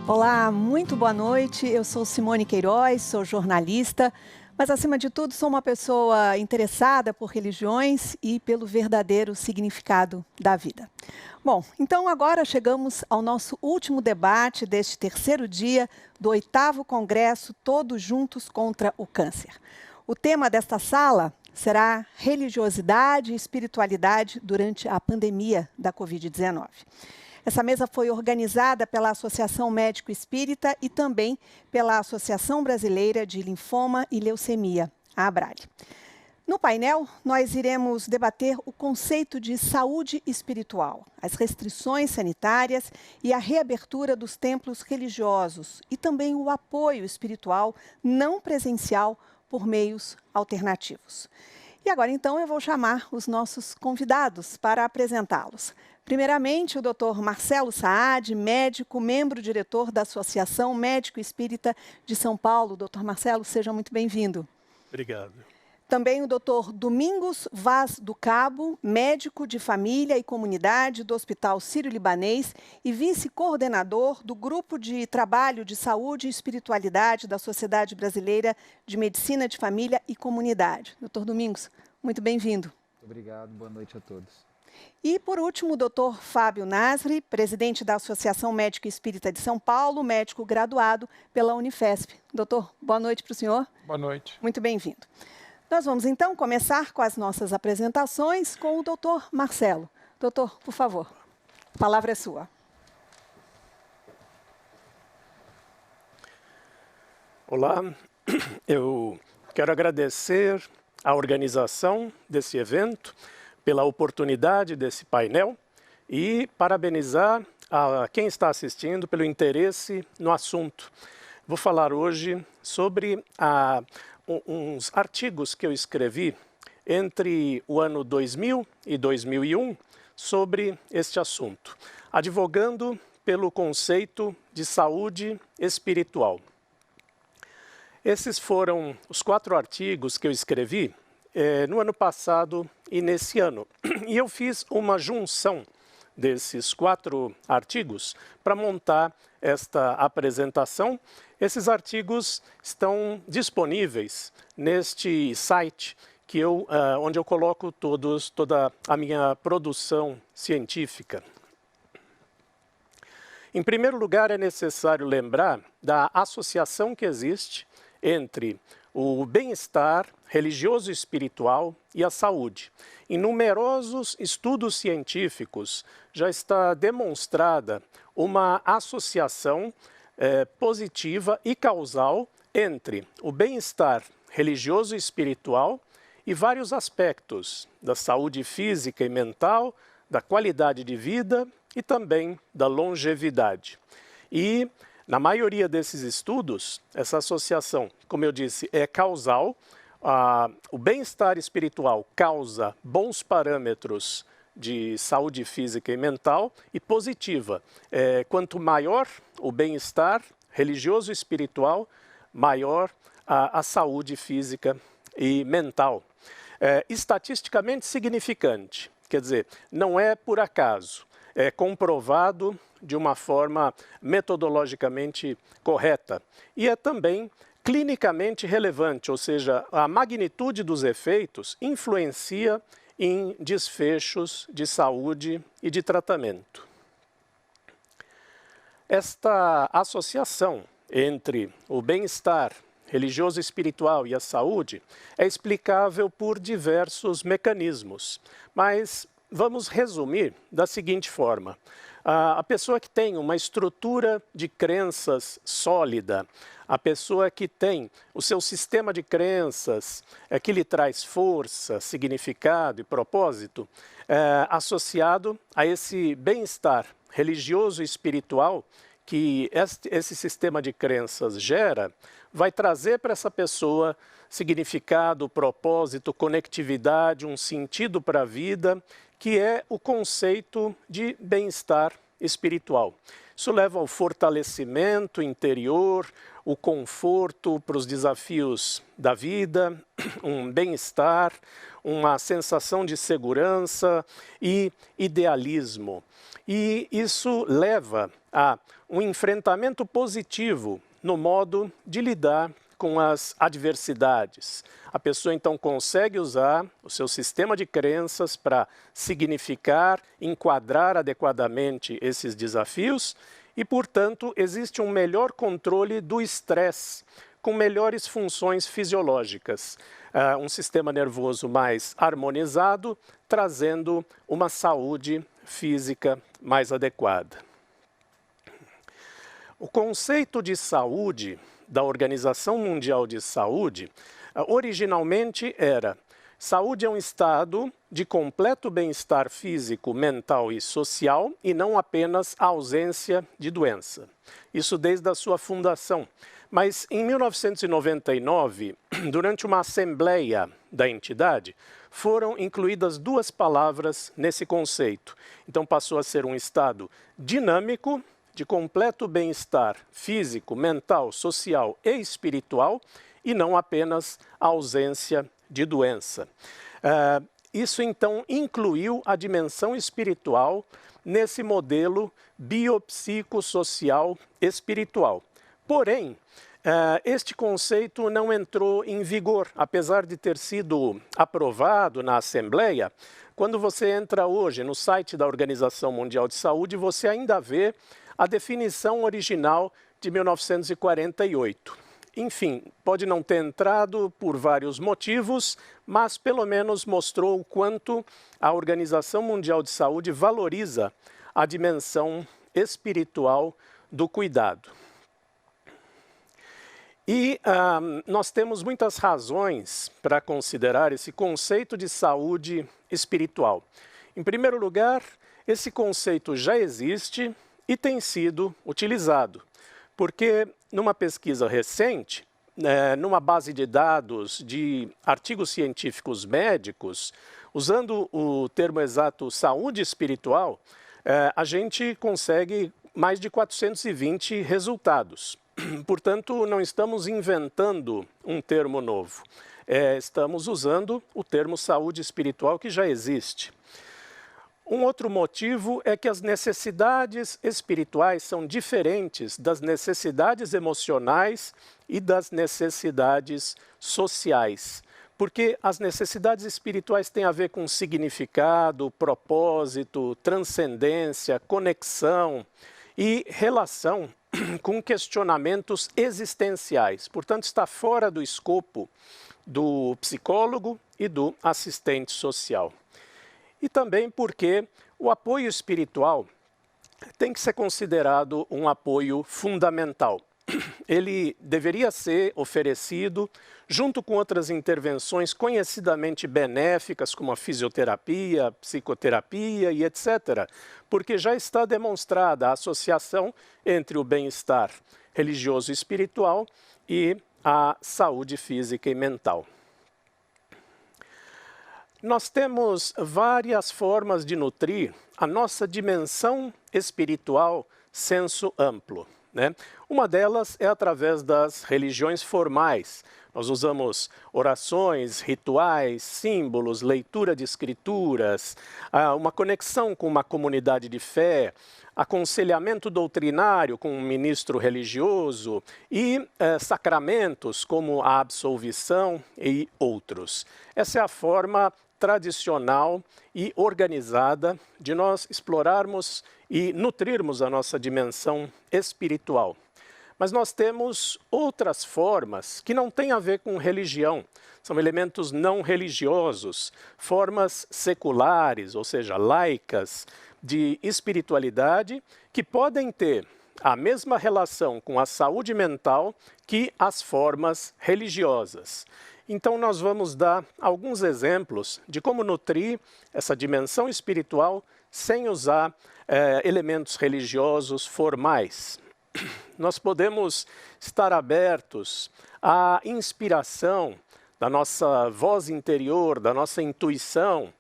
Olá, muito boa noite. Eu sou Simone Queiroz, sou jornalista, mas acima de tudo sou uma pessoa interessada por religiões e pelo verdadeiro significado da vida. Bom, então agora chegamos ao nosso último debate deste terceiro dia do 8º Congresso Todos Juntos contra o Câncer. O tema desta sala será religiosidade e espiritualidade durante a pandemia da Covid-19. Essa mesa foi organizada pela Associação Médico Espírita e também pela Associação Brasileira de Linfoma e Leucemia, a ABRALE. No painel, nós iremos debater o conceito de saúde espiritual, as restrições sanitárias e a reabertura dos templos religiosos e também o apoio espiritual não presencial por meios alternativos. E agora, então, eu vou chamar os nossos convidados para apresentá-los. Primeiramente, o Dr. Marcelo Saad, médico, membro-diretor da Associação Médico Espírita de São Paulo. Dr. Marcelo, seja muito bem-vindo. Obrigado. Também o Dr. Domingos Vaz do Cabo, médico de família e comunidade do Hospital Sírio-Libanês e vice-coordenador do Grupo de Trabalho de Saúde e Espiritualidade da Sociedade Brasileira de Medicina de Família e Comunidade. Dr. Domingos, muito bem-vindo. Obrigado, boa noite a todos. E, por último, o Dr. Fábio Nasri, presidente da Associação Médico Espírita de São Paulo, médico graduado pela Unifesp. Doutor, boa noite para o senhor. Boa noite. Muito bem-vindo. Nós vamos, então, começar com as nossas apresentações com o Dr. Marcelo. Doutor, por favor, a palavra é sua. Olá, eu quero agradecer a organização desse evento, pela oportunidade desse painel e parabenizar a quem está assistindo pelo interesse no assunto. Vou falar hoje sobre uns artigos que eu escrevi entre o ano 2000 e 2001 sobre este assunto, advogando pelo conceito de saúde espiritual. Esses foram os 4 artigos que eu escrevi no ano passado e nesse ano. E eu fiz uma junção desses 4 artigos para montar esta apresentação. Esses artigos estão disponíveis neste site onde eu coloco toda a minha produção científica. Em primeiro lugar, é necessário lembrar da associação que existe entre o bem-estar religioso e espiritual e a saúde. Em numerosos estudos científicos já está demonstrada uma associação positiva e causal entre o bem-estar religioso e espiritual e vários aspectos da saúde física e mental, da qualidade de vida e também da longevidade. E na maioria desses estudos, essa associação, como eu disse, é causal. O bem-estar espiritual causa bons parâmetros de saúde física e mental e positiva. Quanto maior o bem-estar religioso e espiritual, maior a saúde física e mental. Estatisticamente significante, quer dizer, não é por acaso, é comprovado de uma forma metodologicamente correta e é também clinicamente relevante, ou seja, a magnitude dos efeitos influencia em desfechos de saúde e de tratamento. Esta associação entre o bem-estar religioso e espiritual e a saúde é explicável por diversos mecanismos, mas vamos resumir da seguinte forma. A pessoa que tem uma estrutura de crenças sólida, a pessoa que tem o seu sistema de crenças que lhe traz força, significado e propósito, associado a esse bem-estar religioso e espiritual que esse sistema de crenças gera, vai trazer para essa pessoa significado, propósito, conectividade, um sentido para a vida, que é o conceito de bem-estar espiritual. Isso leva ao fortalecimento interior, o conforto para os desafios da vida, um bem-estar, uma sensação de segurança e idealismo. E isso leva a um enfrentamento positivo no modo de lidar com as adversidades. A pessoa então consegue usar o seu sistema de crenças para significar, enquadrar adequadamente esses desafios e, portanto, existe um melhor controle do estresse, com melhores funções fisiológicas. Um sistema nervoso mais harmonizado, trazendo uma saúde física mais adequada. O conceito de saúde da Organização Mundial de Saúde, originalmente era: saúde é um estado de completo bem-estar físico, mental e social e não apenas a ausência de doença. Isso desde a sua fundação. Mas em 1999, durante uma assembleia da entidade, foram incluídas duas palavras nesse conceito. Então passou a ser um estado dinâmico, de completo bem-estar físico, mental, social e espiritual, e não apenas a ausência de doença. Isso então incluiu a dimensão espiritual nesse modelo biopsicossocial espiritual. Porém, este conceito não entrou em vigor, apesar de ter sido aprovado na Assembleia. Quando você entra hoje no site da Organização Mundial de Saúde, você ainda vê a definição original de 1948. Enfim, pode não ter entrado por vários motivos, mas pelo menos mostrou o quanto a Organização Mundial de Saúde valoriza a dimensão espiritual do cuidado. E nós temos muitas razões para considerar esse conceito de saúde espiritual. Em primeiro lugar, esse conceito já existe e tem sido utilizado, porque numa pesquisa recente, numa base de dados de artigos científicos médicos, usando o termo exato saúde espiritual, a gente consegue mais de 420 resultados. Portanto, não estamos inventando um termo novo, estamos usando o termo saúde espiritual que já existe. Um outro motivo é que as necessidades espirituais são diferentes das necessidades emocionais e das necessidades sociais. Porque as necessidades espirituais têm a ver com significado, propósito, transcendência, conexão e relação com questionamentos existenciais. Portanto, está fora do escopo do psicólogo e do assistente social. E também porque o apoio espiritual tem que ser considerado um apoio fundamental. Ele deveria ser oferecido junto com outras intervenções conhecidamente benéficas, como a fisioterapia, psicoterapia e etc., porque já está demonstrada a associação entre o bem-estar religioso e espiritual e a saúde física e mental. Nós temos várias formas de nutrir a nossa dimensão espiritual senso amplo, né? Uma delas é através das religiões formais. Nós usamos orações, rituais, símbolos, leitura de escrituras, uma conexão com uma comunidade de fé, aconselhamento doutrinário com um ministro religioso e sacramentos como a absolvição e outros. Essa é a forma tradicional e organizada de nós explorarmos e nutrirmos a nossa dimensão espiritual. Mas nós temos outras formas que não têm a ver com religião, são elementos não religiosos, formas seculares, ou seja, laicas, de espiritualidade, que podem ter a mesma relação com a saúde mental que as formas religiosas. Então nós vamos dar alguns exemplos de como nutrir essa dimensão espiritual sem usar elementos religiosos formais. Nós podemos estar abertos à inspiração da nossa voz interior, da nossa intuição,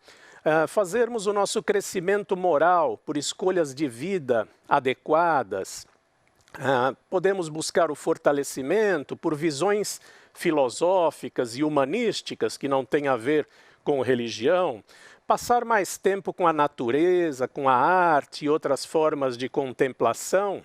fazermos o nosso crescimento moral por escolhas de vida adequadas, podemos buscar o fortalecimento por visões filosóficas e humanísticas que não têm a ver com religião, passar mais tempo com a natureza, com a arte e outras formas de contemplação,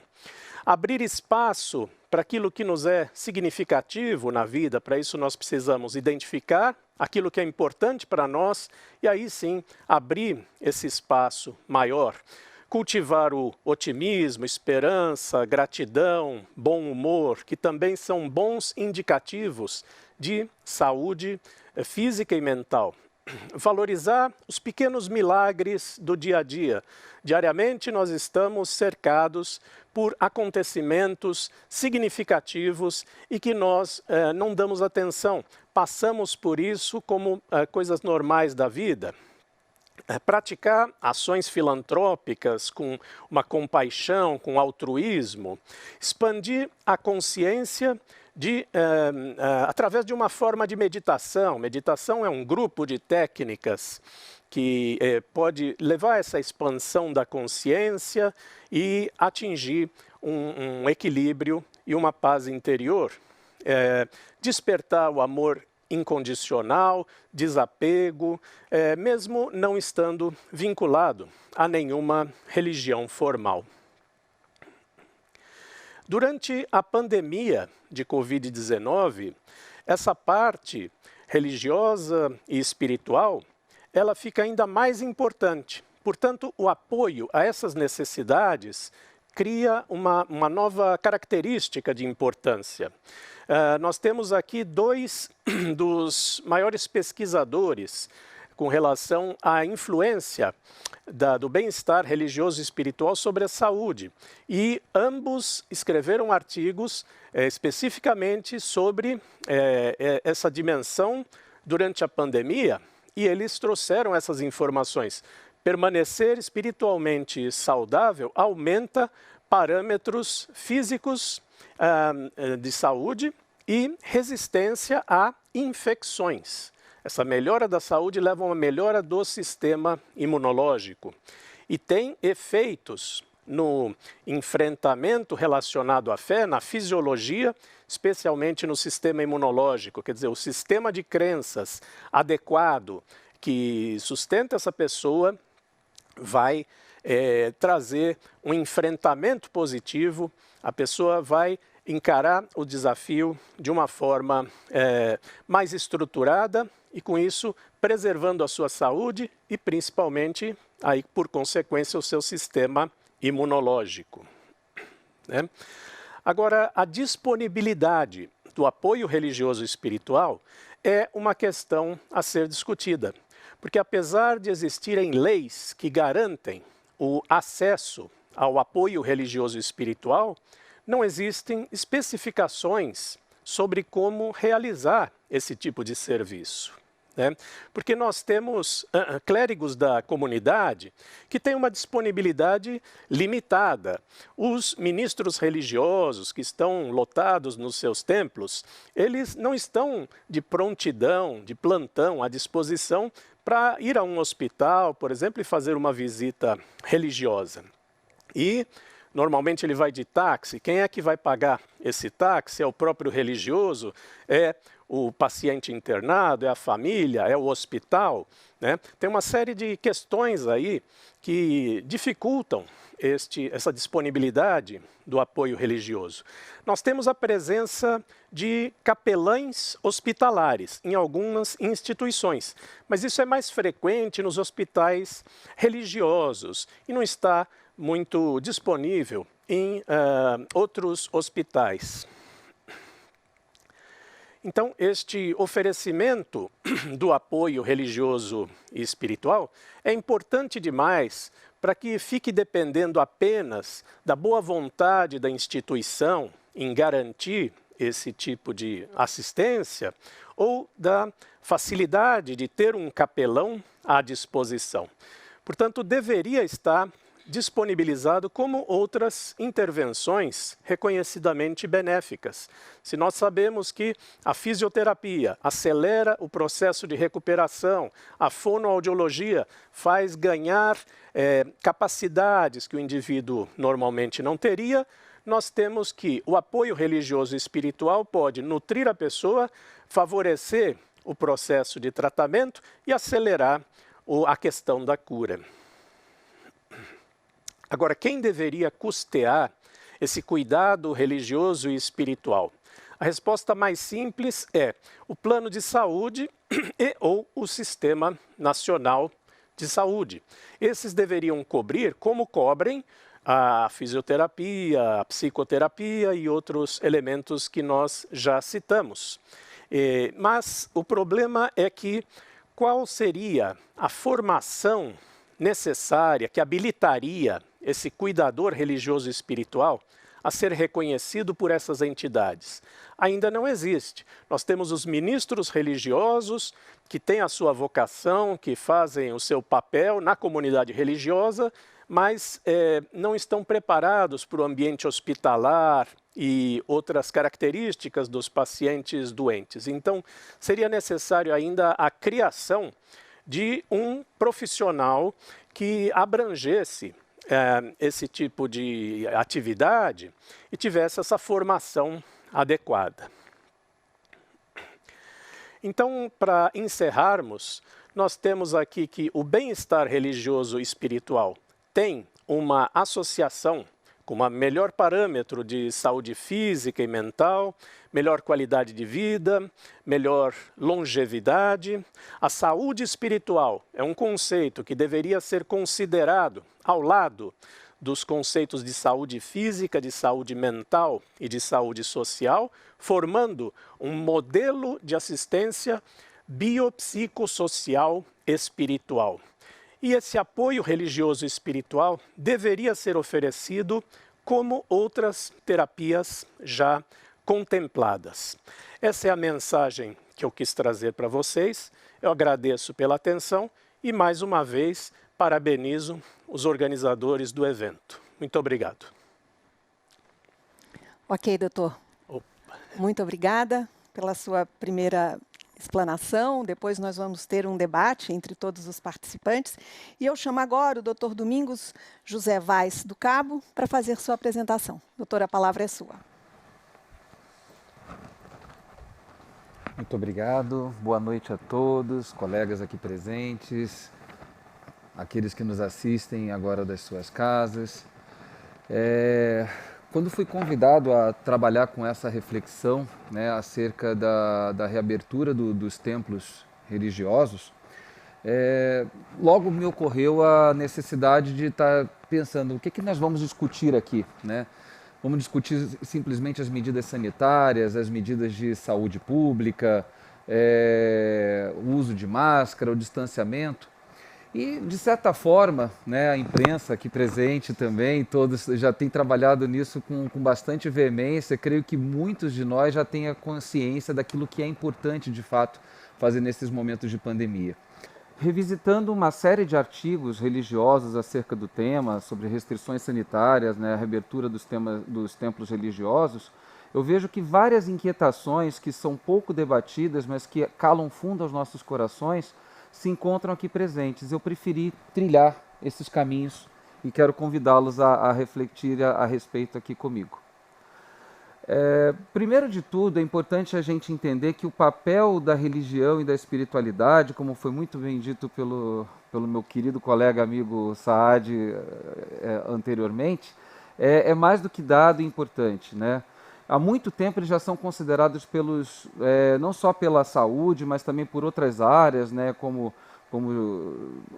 abrir espaço para aquilo que nos é significativo na vida. Para isso nós precisamos identificar aquilo que é importante para nós e aí sim abrir esse espaço maior. Cultivar o otimismo, esperança, gratidão, bom humor, que também são bons indicativos de saúde física e mental. Valorizar os pequenos milagres do dia a dia. Diariamente nós estamos cercados por acontecimentos significativos e que nós não damos atenção. Passamos por isso como coisas normais da vida. Praticar ações filantrópicas com uma compaixão, com altruísmo, expandir a consciência através de uma forma de meditação. Meditação é um grupo de técnicas que pode levar essa expansão da consciência e atingir um equilíbrio e uma paz interior. Despertar o amor incondicional, desapego, mesmo não estando vinculado a nenhuma religião formal. Durante a pandemia de Covid-19, essa parte religiosa e espiritual, ela fica ainda mais importante. Portanto, o apoio a essas necessidades cria uma nova característica de importância. Nós temos aqui dois dos maiores pesquisadores com relação à influência do bem-estar religioso e espiritual sobre a saúde. E ambos escreveram artigos especificamente sobre essa dimensão durante a pandemia e eles trouxeram essas informações. Permanecer espiritualmente saudável aumenta parâmetros físicos de saúde e resistência a infecções. Essa melhora da saúde leva a uma melhora do sistema imunológico e tem efeitos no enfrentamento relacionado à fé, na fisiologia, especialmente no sistema imunológico, quer dizer, o sistema de crenças adequado que sustenta essa pessoa vai trazer um enfrentamento positivo, a pessoa vai encarar o desafio de uma forma mais estruturada e, com isso, preservando a sua saúde e, principalmente, aí, por consequência, o seu sistema imunológico. Né? Agora, a disponibilidade do apoio religioso e espiritual é uma questão a ser discutida, porque apesar de existirem leis que garantem o acesso ao apoio religioso e espiritual, não existem especificações sobre como realizar esse tipo de serviço. Né? Porque nós temos clérigos da comunidade que têm uma disponibilidade limitada. Os ministros religiosos que estão lotados nos seus templos, eles não estão de prontidão, de plantão à disposição para ir a um hospital, por exemplo, e fazer uma visita religiosa. E normalmente ele vai de táxi. Quem é que vai pagar esse táxi? É o próprio religioso? É o paciente internado? É a família? É o hospital? Né? Tem uma série de questões aí que dificultam essa disponibilidade do apoio religioso. Nós temos a presença de capelães hospitalares em algumas instituições, mas isso é mais frequente nos hospitais religiosos e não está muito disponível em outros hospitais. Então, este oferecimento do apoio religioso e espiritual é importante demais para que fique dependendo apenas da boa vontade da instituição em garantir esse tipo de assistência ou da facilidade de ter um capelão à disposição. Portanto, deveria estar disponibilizado como outras intervenções reconhecidamente benéficas. Se nós sabemos que a fisioterapia acelera o processo de recuperação, a fonoaudiologia faz ganhar capacidades que o indivíduo normalmente não teria, nós temos que o apoio religioso e espiritual pode nutrir a pessoa, favorecer o processo de tratamento e acelerar a questão da cura. Agora, quem deveria custear esse cuidado religioso e espiritual? A resposta mais simples é o plano de saúde e ou o Sistema Nacional de Saúde. Esses deveriam cobrir, como cobrem, a fisioterapia, a psicoterapia e outros elementos que nós já citamos. Mas o problema é que qual seria a formação necessária que habilitaria esse cuidador religioso e espiritual a ser reconhecido por essas entidades? Ainda não existe. Nós temos os ministros religiosos que têm a sua vocação, que fazem o seu papel na comunidade religiosa, mas não estão preparados para o ambiente hospitalar e outras características dos pacientes doentes. Então, seria necessário ainda a criação de um profissional que abrangesse esse tipo de atividade e tivesse essa formação adequada. Então, para encerrarmos, nós temos aqui que o bem-estar religioso e espiritual tem uma associação com um melhor parâmetro de saúde física e mental, melhor qualidade de vida, melhor longevidade. A saúde espiritual é um conceito que deveria ser considerado ao lado dos conceitos de saúde física, de saúde mental e de saúde social, formando um modelo de assistência biopsicossocial espiritual. E esse apoio religioso e espiritual deveria ser oferecido como outras terapias já contempladas. Essa é a mensagem que eu quis trazer para vocês. Eu agradeço pela atenção e, mais uma vez, parabenizo os organizadores do evento. Muito obrigado. Ok, doutor. Opa. Muito obrigada pela sua primeira explanação. Depois nós vamos ter um debate entre todos os participantes. E eu chamo agora o doutor Domingos José Vaz do Cabo para fazer sua apresentação. Doutor, a palavra é sua. Muito obrigado. Boa noite a todos, colegas aqui presentes, aqueles que nos assistem agora das suas casas. Quando fui convidado a trabalhar com essa reflexão, né, acerca da reabertura dos templos religiosos, logo me ocorreu a necessidade de estar pensando o que nós vamos discutir aqui, né? Vamos discutir simplesmente as medidas sanitárias, as medidas de saúde pública, o uso de máscara, o distanciamento. E, de certa forma, né, a imprensa aqui presente também, todos já têm trabalhado nisso com bastante veemência. Creio que muitos de nós já têm a consciência daquilo que é importante, de fato, fazer nesses momentos de pandemia. Revisitando uma série de artigos religiosos acerca do tema, sobre restrições sanitárias, né, a reabertura dos templos religiosos, eu vejo que várias inquietações que são pouco debatidas, mas que calam fundo aos nossos corações, se encontram aqui presentes. Eu preferi trilhar esses caminhos e quero convidá-los a refletir a respeito aqui comigo. Primeiro de tudo, é importante a gente entender que o papel da religião e da espiritualidade, como foi muito bem dito pelo meu querido colega amigo Saad anteriormente, é mais do que dado e importante, né? Há muito tempo eles já são considerados não só pela saúde, mas também por outras áreas, né, como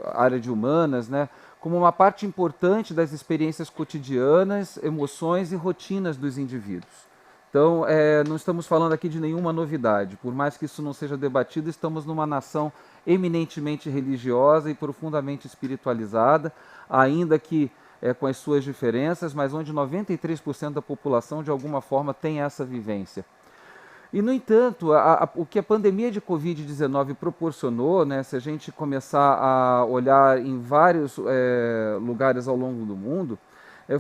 a área de humanas, né, como uma parte importante das experiências cotidianas, emoções e rotinas dos indivíduos. Então, não estamos falando aqui de nenhuma novidade. Por mais que isso não seja debatido, estamos numa nação eminentemente religiosa e profundamente espiritualizada, ainda que com as suas diferenças, mas onde 93% da população, de alguma forma, tem essa vivência. E, no entanto, o que a pandemia de Covid-19 proporcionou, né, se a gente começar a olhar em vários lugares ao longo do mundo,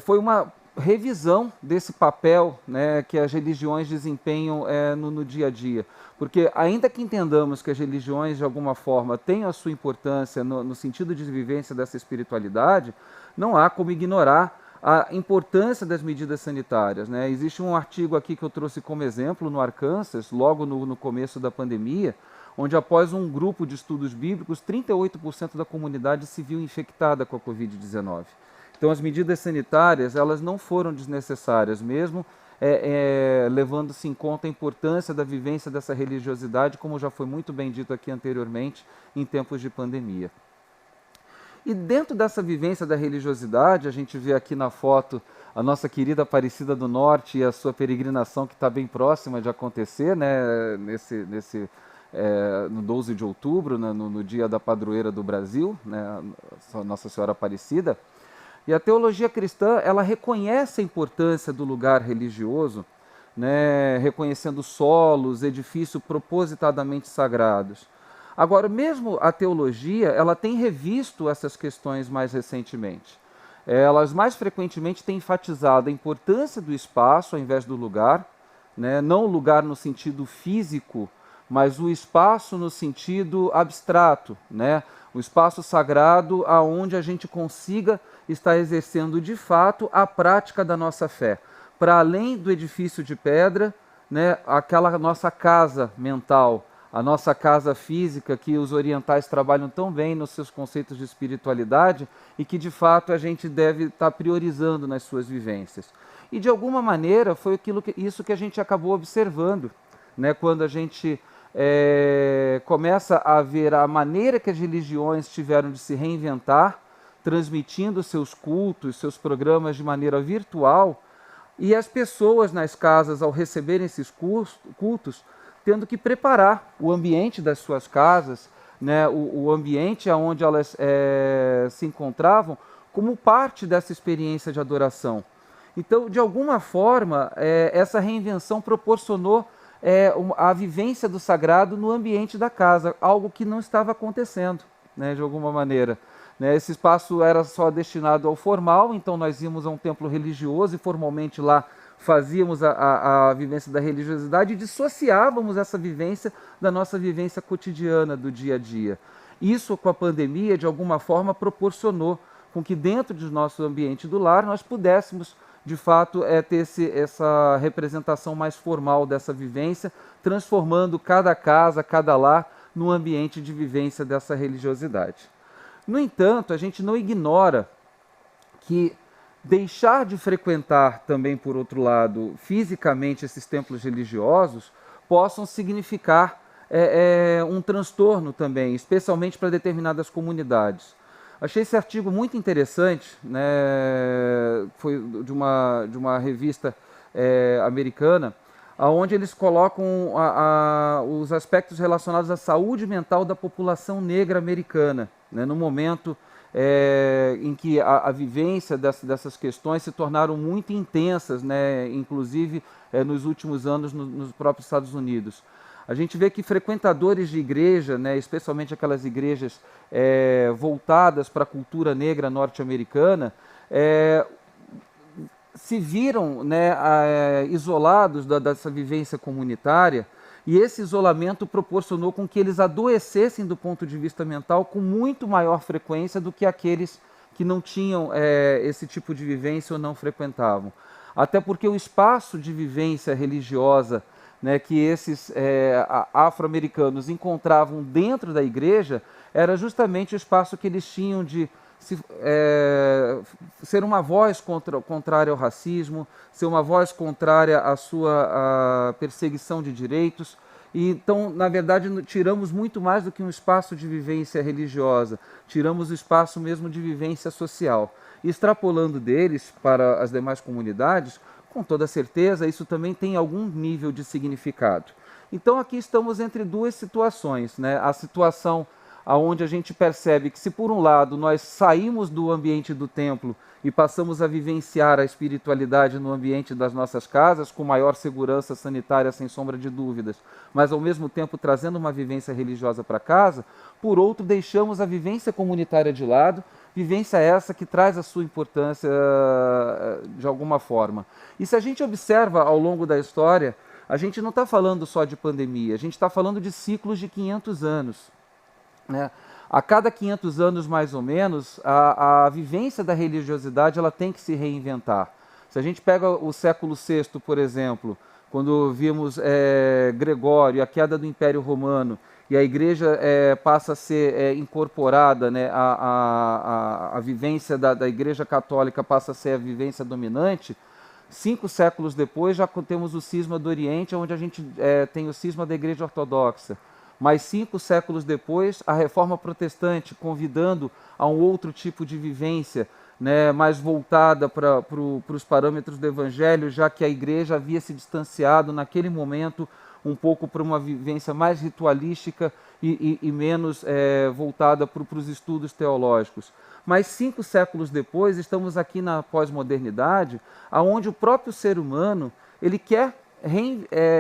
foi uma revisão desse papel, né, que as religiões desempenham no dia a dia. Porque, ainda que entendamos que as religiões, de alguma forma, tenham a sua importância no sentido de vivência dessa espiritualidade, não há como ignorar a importância das medidas sanitárias, né? Existe um artigo aqui que eu trouxe como exemplo no Arkansas, logo no começo da pandemia, onde após um grupo de estudos bíblicos, 38% da comunidade se viu infectada com a Covid-19. Então, as medidas sanitárias, elas não foram desnecessárias, mesmo levando-se em conta a importância da vivência dessa religiosidade, como já foi muito bem dito aqui anteriormente, em tempos de pandemia. E dentro dessa vivência da religiosidade, a gente vê aqui na foto a nossa querida Aparecida do Norte e a sua peregrinação, que está bem próxima de acontecer, né, no 12 de outubro, né, no dia da padroeira do Brasil, né, Nossa Senhora Aparecida. E a teologia cristã, ela reconhece a importância do lugar religioso, né, reconhecendo solos, edifícios propositadamente sagrados. Agora, mesmo a teologia, ela tem revisto essas questões mais recentemente. Elas mais frequentemente têm enfatizado a importância do espaço ao invés do lugar, né, não o lugar no sentido físico, mas o espaço no sentido abstrato, né, o espaço sagrado aonde a gente consiga estar exercendo de fato a prática da nossa fé. Para além do edifício de pedra, né, aquela nossa casa mental, a nossa casa física, que os orientais trabalham tão bem nos seus conceitos de espiritualidade e que de fato a gente deve estar priorizando nas suas vivências. E de alguma maneira foi isso que a gente acabou observando, né, quando a gente começa a ver a maneira que as religiões tiveram de se reinventar, transmitindo seus cultos, seus programas de maneira virtual, e as pessoas nas casas, ao receberem esses cultos, tendo que preparar o ambiente das suas casas, né, o ambiente onde elas se encontravam, como parte dessa experiência de adoração. Então, de alguma forma, essa reinvenção proporcionou a vivência do sagrado no ambiente da casa, algo que não estava acontecendo, né, de alguma maneira. Esse espaço era só destinado ao formal, então nós íamos a um templo religioso e formalmente lá fazíamos a vivência da religiosidade e dissociávamos essa vivência da nossa vivência cotidiana do dia a dia. Isso, com a pandemia, de alguma forma, proporcionou com que dentro do nosso ambiente do lar nós pudéssemos, de fato, ter essa representação mais formal dessa vivência, transformando cada casa, cada lar, num ambiente de vivência dessa religiosidade. No entanto, a gente não ignora que deixar de frequentar também, por outro lado, fisicamente esses templos religiosos, possam significar um transtorno também, especialmente para determinadas comunidades. Achei esse artigo muito interessante, né? Foi de uma revista americana, onde eles colocam os aspectos relacionados à saúde mental da população negra americana, né, no momento em que a vivência dessas questões se tornaram muito intensas, né, inclusive nos últimos anos nos próprios Estados Unidos. A gente vê que frequentadores de igreja, né, especialmente aquelas igrejas voltadas para a cultura negra norte-americana, se viram, né, isolados dessa vivência comunitária, e esse isolamento proporcionou com que eles adoecessem do ponto de vista mental com muito maior frequência do que aqueles que não tinham esse tipo de vivência ou não frequentavam. Até porque o espaço de vivência religiosa, né, que esses afro-americanos encontravam dentro da igreja era justamente o espaço que eles tinham de ser uma voz contrária ao racismo, ser uma voz contrária à sua perseguição de direitos. E, então, na verdade, tiramos muito mais do que um espaço de vivência religiosa, tiramos o espaço mesmo de vivência social. E extrapolando deles para as demais comunidades, com toda certeza, isso também tem algum nível de significado. Então, aqui estamos entre duas situações, né? A situação onde a gente percebe que, se por um lado nós saímos do ambiente do templo e passamos a vivenciar a espiritualidade no ambiente das nossas casas, com maior segurança sanitária, sem sombra de dúvidas, mas ao mesmo tempo trazendo uma vivência religiosa para casa, por outro, deixamos a vivência comunitária de lado, vivência essa que traz a sua importância de alguma forma. E se a gente observa ao longo da história, a gente não está falando só de pandemia, a gente está falando de ciclos de 500 anos. Né? A cada 500 anos, mais ou menos, a vivência da religiosidade ela tem que se reinventar. Se a gente pega o século VI, por exemplo, quando vimos Gregório, a queda do Império Romano, e a igreja passa a ser incorporada, né, a vivência da igreja católica passa a ser a vivência dominante, 5 séculos depois já temos o cisma do Oriente, onde a gente tem o cisma da igreja ortodoxa. Mas 5 séculos depois, a reforma protestante, convidando a um outro tipo de vivência, né, mais voltada para os parâmetros do evangelho, já que a igreja havia se distanciado naquele momento um pouco para uma vivência mais ritualística e menos voltada para os estudos teológicos. Mas 5 séculos depois, estamos aqui na pós-modernidade, onde o próprio ser humano ele quer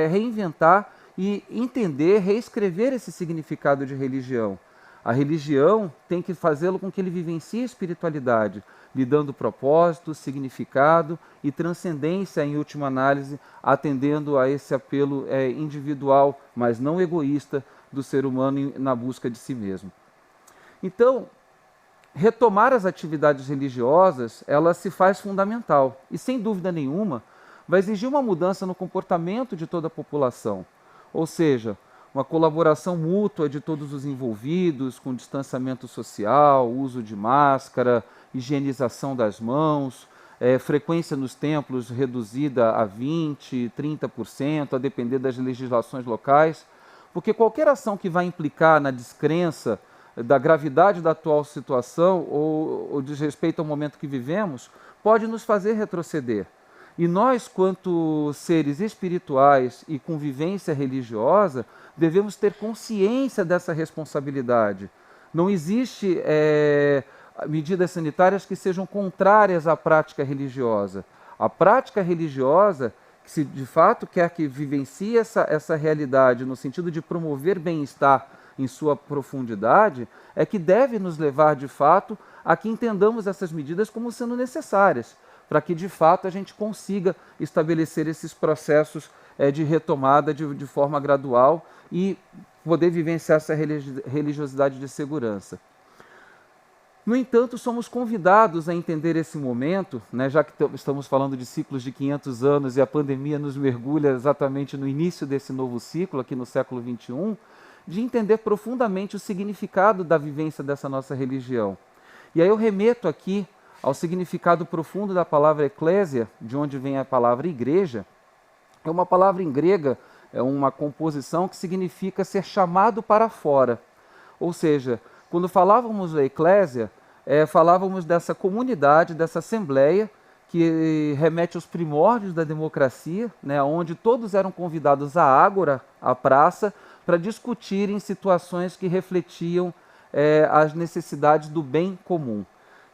reinventar e entender, reescrever esse significado de religião. A religião tem que fazê-lo com que ele vivencie a espiritualidade, lhe dando propósito, significado e transcendência, em última análise, atendendo a esse apelo individual, mas não egoísta, do ser humano na busca de si mesmo. Então, retomar as atividades religiosas, ela se faz fundamental e, sem dúvida nenhuma, vai exigir uma mudança no comportamento de toda a população, ou seja, uma colaboração mútua de todos os envolvidos, com distanciamento social, uso de máscara, higienização das mãos, frequência nos templos reduzida a 20%, 30%, a depender das legislações locais, porque qualquer ação que vai implicar na descrença da gravidade da atual situação ou desrespeito ao momento que vivemos, pode nos fazer retroceder. E nós, quanto seres espirituais e com vivência religiosa, devemos ter consciência dessa responsabilidade. Não existe medidas sanitárias que sejam contrárias à prática religiosa. A prática religiosa, que se de fato quer que vivencie essa realidade no sentido de promover bem-estar em sua profundidade, é que deve nos levar de fato a que entendamos essas medidas como sendo necessárias, para que de fato a gente consiga estabelecer esses processos de retomada de forma gradual e poder vivenciar essa religiosidade de segurança. No entanto, somos convidados a entender esse momento, né, já que estamos falando de ciclos de 500 anos e a pandemia nos mergulha exatamente no início desse novo ciclo, aqui no século XXI, de entender profundamente o significado da vivência dessa nossa religião. E aí eu remeto aqui ao significado profundo da palavra eclésia, de onde vem a palavra igreja. É uma palavra em grega, é uma composição que significa ser chamado para fora. Ou seja, quando falávamos da eclésia, falávamos dessa comunidade, dessa assembleia, que remete aos primórdios da democracia, né, onde todos eram convidados à ágora, à praça, para discutirem situações que refletiam as necessidades do bem comum.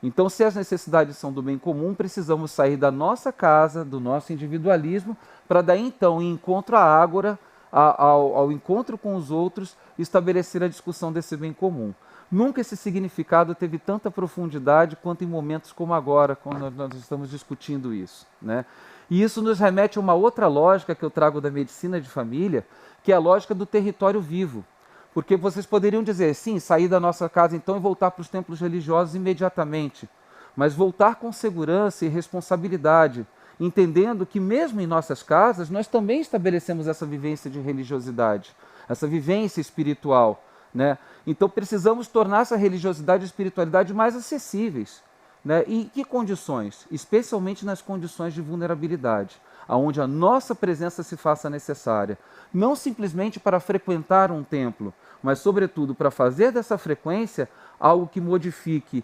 Então, se as necessidades são do bem comum, precisamos sair da nossa casa, do nosso individualismo, para daí então, em encontro à ágora, ao encontro com os outros, estabelecer a discussão desse bem comum. Nunca esse significado teve tanta profundidade quanto em momentos como agora, quando nós estamos discutindo isso, né? E isso nos remete a uma outra lógica que eu trago da medicina de família, que é a lógica do território vivo. Porque vocês poderiam dizer, sim, sair da nossa casa então e voltar para os templos religiosos imediatamente, mas voltar com segurança e responsabilidade, entendendo que mesmo em nossas casas nós também estabelecemos essa vivência de religiosidade, essa vivência espiritual, né? Então precisamos tornar essa religiosidade e espiritualidade mais acessíveis, né? E que condições? Especialmente nas condições de vulnerabilidade, onde a nossa presença se faça necessária, não simplesmente para frequentar um templo, mas sobretudo para fazer dessa frequência algo que modifique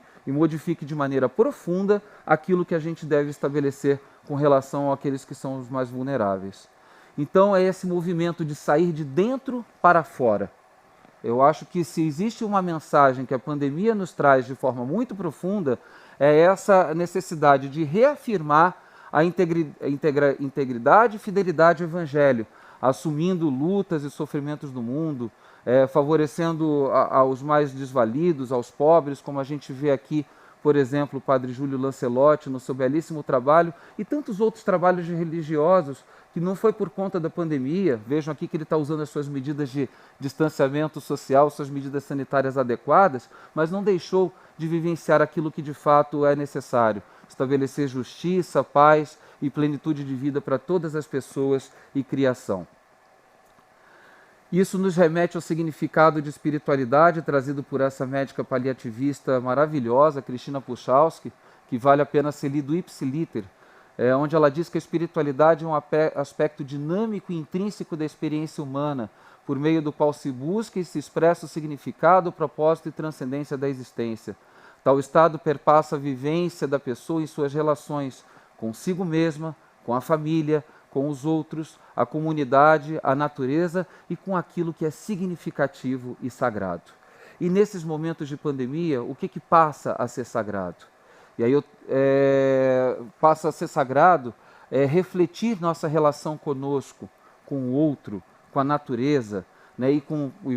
de maneira profunda aquilo que a gente deve estabelecer com relação àqueles que são os mais vulneráveis. Então é esse movimento de sair de dentro para fora. Eu acho que se existe uma mensagem que a pandemia nos traz de forma muito profunda, é essa necessidade de reafirmar a integridade e fidelidade ao Evangelho, assumindo lutas e sofrimentos do mundo, favorecendo aos mais desvalidos, aos pobres, como a gente vê aqui, por exemplo, o padre Júlio Lancelotti, no seu belíssimo trabalho, e tantos outros trabalhos religiosos, que não foi por conta da pandemia. Vejam aqui que ele está usando as suas medidas de distanciamento social, suas medidas sanitárias adequadas, mas não deixou de vivenciar aquilo que de fato é necessário, estabelecer justiça, paz e plenitude de vida para todas as pessoas e criação. Isso nos remete ao significado de espiritualidade trazido por essa médica paliativista maravilhosa, Cristina Puchalski, que vale a pena ser lido ipsiliter, onde ela diz que a espiritualidade é um aspecto dinâmico e intrínseco da experiência humana, por meio do qual se busca e se expressa o significado, o propósito e transcendência da existência. Tal estado perpassa a vivência da pessoa em suas relações consigo mesma, com a família, com os outros, a comunidade, a natureza e com aquilo que é significativo e sagrado. E nesses momentos de pandemia, o que passa a ser sagrado? E aí passa a ser sagrado refletir nossa relação conosco, com o outro, com a natureza, né, e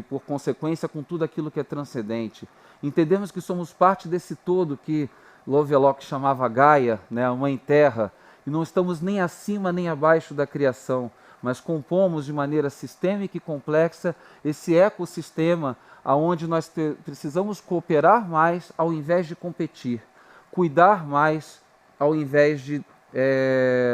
por consequência com tudo aquilo que é transcendente. Entendemos que somos parte desse todo que Lovelock chamava Gaia, né, a Mãe Terra, e não estamos nem acima nem abaixo da criação, mas compomos de maneira sistêmica e complexa esse ecossistema onde nós precisamos cooperar mais ao invés de competir, cuidar mais ao invés de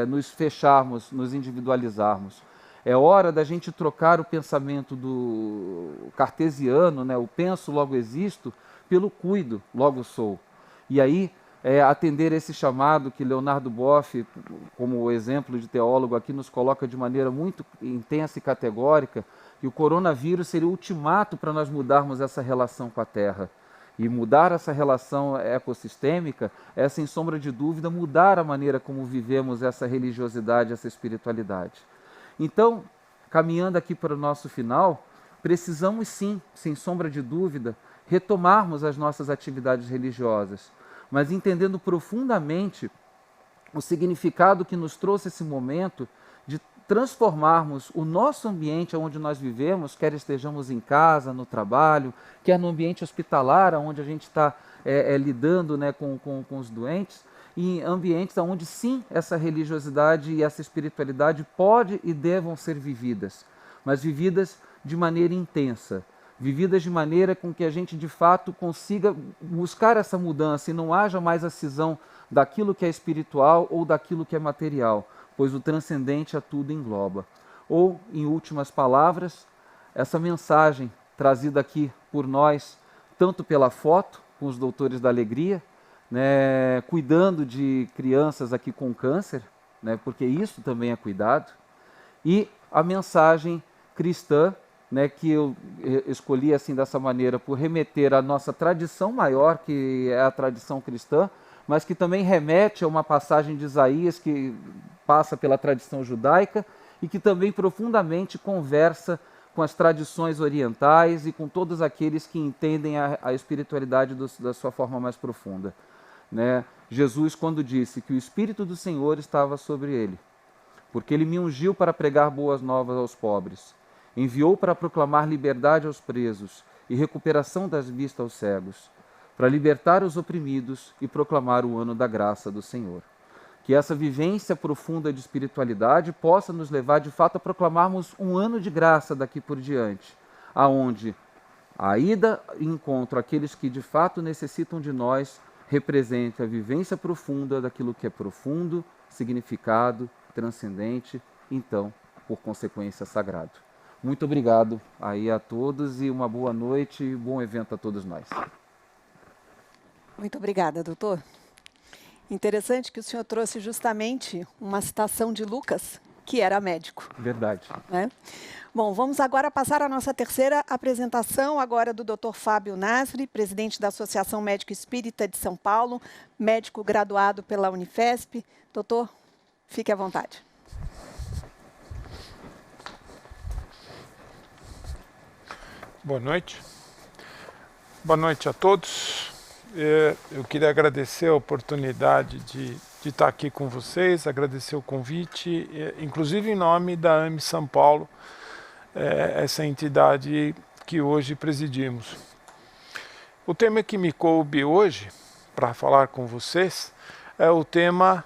nos fecharmos, nos individualizarmos. É hora da gente trocar o pensamento do cartesiano, né, o penso, logo existo, pelo cuido, logo sou. E aí, atender esse chamado que Leonardo Boff, como exemplo de teólogo aqui, nos coloca de maneira muito intensa e categórica, que o coronavírus seria o ultimato para nós mudarmos essa relação com a Terra. E mudar essa relação ecossistêmica é, sem sombra de dúvida, mudar a maneira como vivemos essa religiosidade, essa espiritualidade. Então, caminhando aqui para o nosso final, precisamos sim, sem sombra de dúvida, retomarmos as nossas atividades religiosas, mas entendendo profundamente o significado que nos trouxe esse momento de transformarmos o nosso ambiente onde nós vivemos, quer estejamos em casa, no trabalho, quer no ambiente hospitalar, onde a gente está lidando, né, com os doentes, em ambientes onde sim essa religiosidade e essa espiritualidade pode e devam ser vividas, mas vividas de maneira intensa, vividas de maneira com que a gente de fato consiga buscar essa mudança e não haja mais a cisão daquilo que é espiritual ou daquilo que é material, pois o transcendente a tudo engloba. Ou, em últimas palavras, essa mensagem trazida aqui por nós, tanto pela foto, com os doutores da alegria, né, cuidando de crianças aqui com câncer, né, porque isso também é cuidado, e a mensagem cristã, né, que eu escolhi assim dessa maneira por remeter à nossa tradição maior, que é a tradição cristã, mas que também remete a uma passagem de Isaías que passa pela tradição judaica e que também profundamente conversa com as tradições orientais e com todos aqueles que entendem a espiritualidade da sua forma mais profunda. Né? Jesus, quando disse que o Espírito do Senhor estava sobre ele, porque ele me ungiu para pregar boas novas aos pobres, enviou para proclamar liberdade aos presos e recuperação das vistas aos cegos, para libertar os oprimidos e proclamar o ano da graça do Senhor. Que essa vivência profunda de espiritualidade possa nos levar de fato a proclamarmos um ano de graça daqui por diante, aonde a ida e encontro àqueles que de fato necessitam de nós representa a vivência profunda daquilo que é profundo, significado, transcendente, então, por consequência, sagrado. Muito obrigado aí a todos e uma boa noite e bom evento a todos nós. Muito obrigada, doutor. Interessante que o senhor trouxe justamente uma citação de Lucas, que era médico. Verdade. Né? Bom, vamos agora passar a nossa terceira apresentação, agora do Dr. Fábio Nasri, presidente da Associação Médico Espírita de São Paulo, médico graduado pela Unifesp. Doutor, fique à vontade. Boa noite. Boa noite a todos. Eu queria agradecer a oportunidade de estar aqui com vocês, agradecer o convite, inclusive em nome da AME São Paulo, essa entidade que hoje presidimos. O tema que me coube hoje, para falar com vocês, é o tema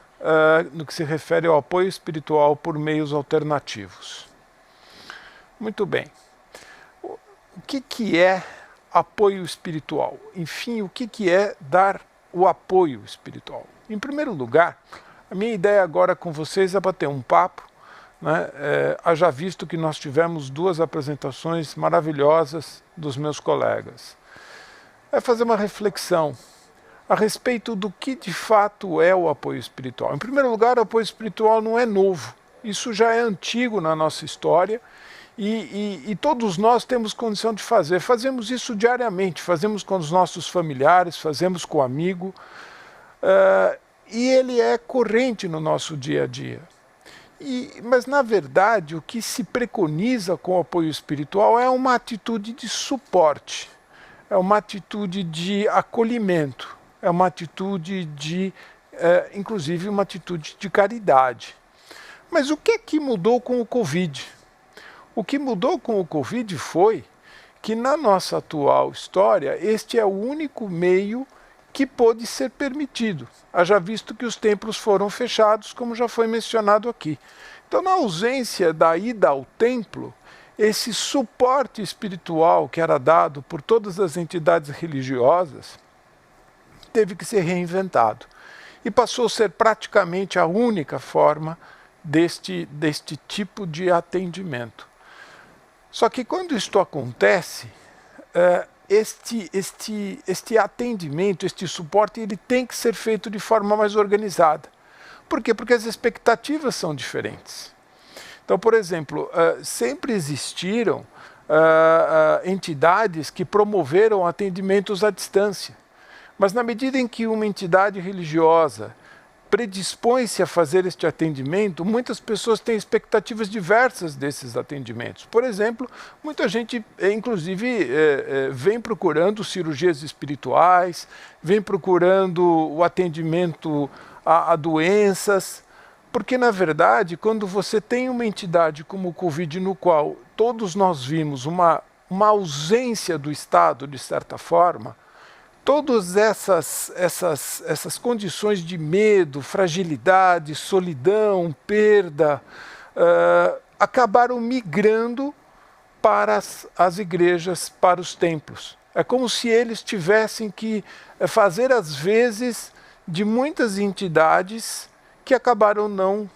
no que se refere ao apoio espiritual por meios alternativos. Muito bem. O que é apoio espiritual? Enfim, o que é dar o apoio espiritual? Em primeiro lugar, A minha ideia agora com vocês é bater um papo, né? Haja visto que nós tivemos 2 apresentações maravilhosas dos meus colegas. É fazer uma reflexão a respeito do que de fato é o apoio espiritual. Em primeiro lugar, o apoio espiritual não é novo. Isso já é antigo na nossa história e todos nós temos condição de fazer. Fazemos isso diariamente, fazemos com os nossos familiares, fazemos com o amigo. E ele é corrente no nosso dia a dia. Mas, na verdade, o que se preconiza com o apoio espiritual é uma atitude de suporte, é uma atitude de acolhimento, é uma atitude de, inclusive, uma atitude de caridade. Mas o que é que mudou com o Covid? O que mudou com o Covid foi que, na nossa atual história, este é o único meio que pôde ser permitido, haja visto que os templos foram fechados, como já foi mencionado aqui. Então, na ausência da ida ao templo, esse suporte espiritual que era dado por todas as entidades religiosas teve que ser reinventado e passou a ser praticamente a única forma deste tipo de atendimento. Só que quando isto acontece, este atendimento, este suporte, ele tem que ser feito de forma mais organizada. Por quê? Porque as expectativas são diferentes. Então, por exemplo, sempre existiram entidades que promoveram atendimentos à distância. Mas na medida em que uma entidade religiosa predispõe-se a fazer este atendimento, muitas pessoas têm expectativas diversas desses atendimentos. Por exemplo, muita gente, inclusive, vem procurando cirurgias espirituais, vem procurando o atendimento a doenças, porque, na verdade, quando você tem uma entidade como o Covid, no qual todos nós vimos uma ausência do Estado, de certa forma, todas essas condições de medo, fragilidade, solidão, perda, acabaram migrando para as igrejas, para os templos. É como se eles tivessem que fazer as vezes de muitas entidades que acabaram não,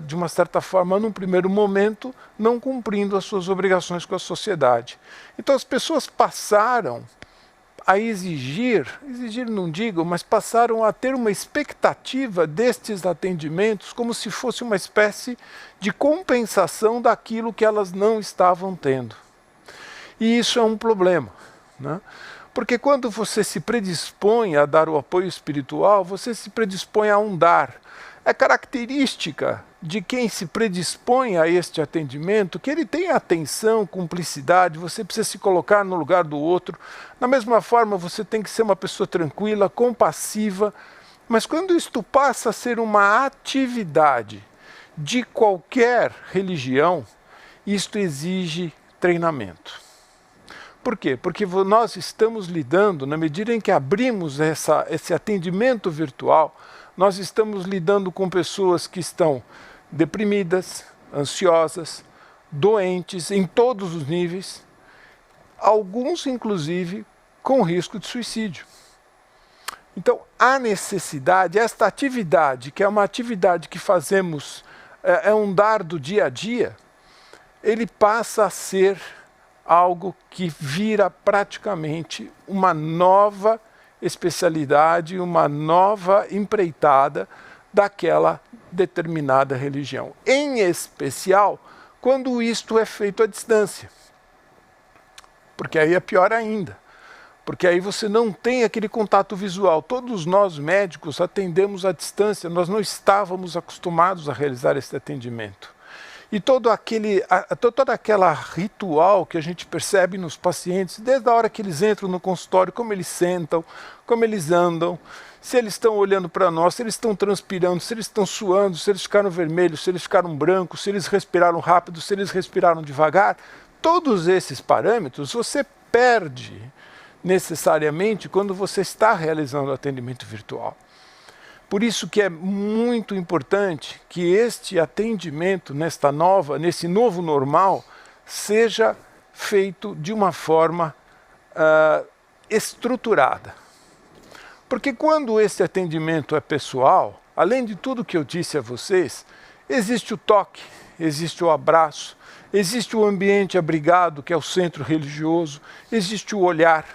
de uma certa forma, num primeiro momento, não cumprindo as suas obrigações com a sociedade. Então as pessoas passaram a exigir não digo, mas passaram a ter uma expectativa destes atendimentos como se fosse uma espécie de compensação daquilo que elas não estavam tendo. E isso é um problema, né? Porque quando você se predispõe a dar o apoio espiritual, você se predispõe a um dar. É característica de quem se predispõe a este atendimento que ele tem atenção, cumplicidade, você precisa se colocar no lugar do outro. Da mesma forma, você tem que ser uma pessoa tranquila, compassiva, mas quando isto passa a ser uma atividade de qualquer religião, isto exige treinamento. Por quê? Porque nós estamos lidando, na medida em que abrimos esse atendimento virtual, nós estamos lidando com pessoas que estão deprimidas, ansiosas, doentes em todos os níveis, alguns inclusive com risco de suicídio. Então há necessidade, esta atividade, que é uma atividade que fazemos, é um dar do dia a dia, ele passa a ser algo que vira praticamente uma nova especialidade, uma nova empreitada daquela determinada religião. Em especial, quando isto é feito à distância. Porque aí é pior ainda. Porque aí você não tem aquele contato visual. Todos nós médicos atendemos à distância, nós não estávamos acostumados a realizar esse atendimento. E toda aquela ritual que a gente percebe nos pacientes, desde a hora que eles entram no consultório, como eles sentam, como eles andam, se eles estão olhando para nós, se eles estão transpirando, se eles estão suando, se eles ficaram vermelhos, se eles ficaram brancos, se eles respiraram rápido, se eles respiraram devagar, todos esses parâmetros você perde necessariamente quando você está realizando o atendimento virtual. Por isso que é muito importante que este atendimento nesse novo normal seja feito de uma forma estruturada. Porque quando esse atendimento é pessoal, além de tudo que eu disse a vocês, existe o toque, existe o abraço, existe o ambiente abrigado, que é o centro religioso, existe o olhar.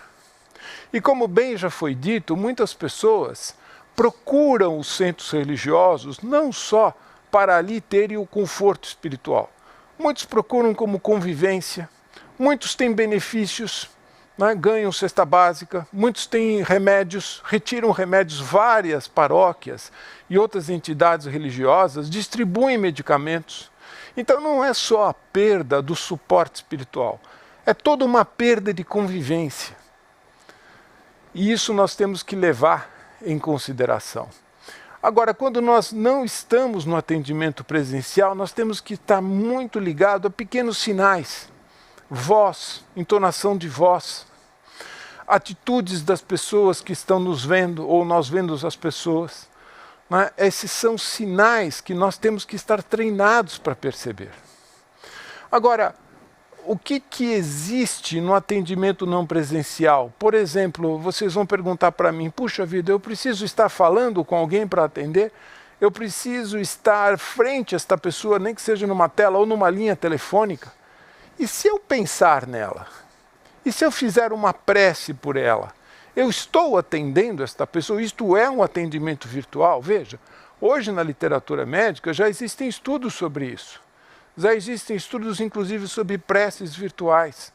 E como bem já foi dito, muitas pessoas procuram os centros religiosos não só para ali terem o conforto espiritual. Muitos procuram como convivência, muitos têm benefícios, né, ganham cesta básica, muitos têm remédios, retiram remédios, várias paróquias e outras entidades religiosas distribuem medicamentos. Então não é só a perda do suporte espiritual, é toda uma perda de convivência. E isso nós temos que levar em consideração. Agora, quando nós não estamos no atendimento presencial, nós temos que estar muito ligado a pequenos sinais, voz, entonação de voz, atitudes das pessoas que estão nos vendo ou nós vendo as pessoas. Né? Esses são sinais que nós temos que estar treinados para perceber. Agora, o que existe no atendimento não presencial? Por exemplo, vocês vão perguntar para mim, puxa vida, eu preciso estar falando com alguém para atender? Eu preciso estar frente a esta pessoa, nem que seja numa tela ou numa linha telefônica? E se eu pensar nela? E se eu fizer uma prece por ela? Eu estou atendendo esta pessoa? Isto é um atendimento virtual? Veja, hoje na literatura médica já existem estudos sobre isso. Já existem estudos, inclusive, sobre preces virtuais.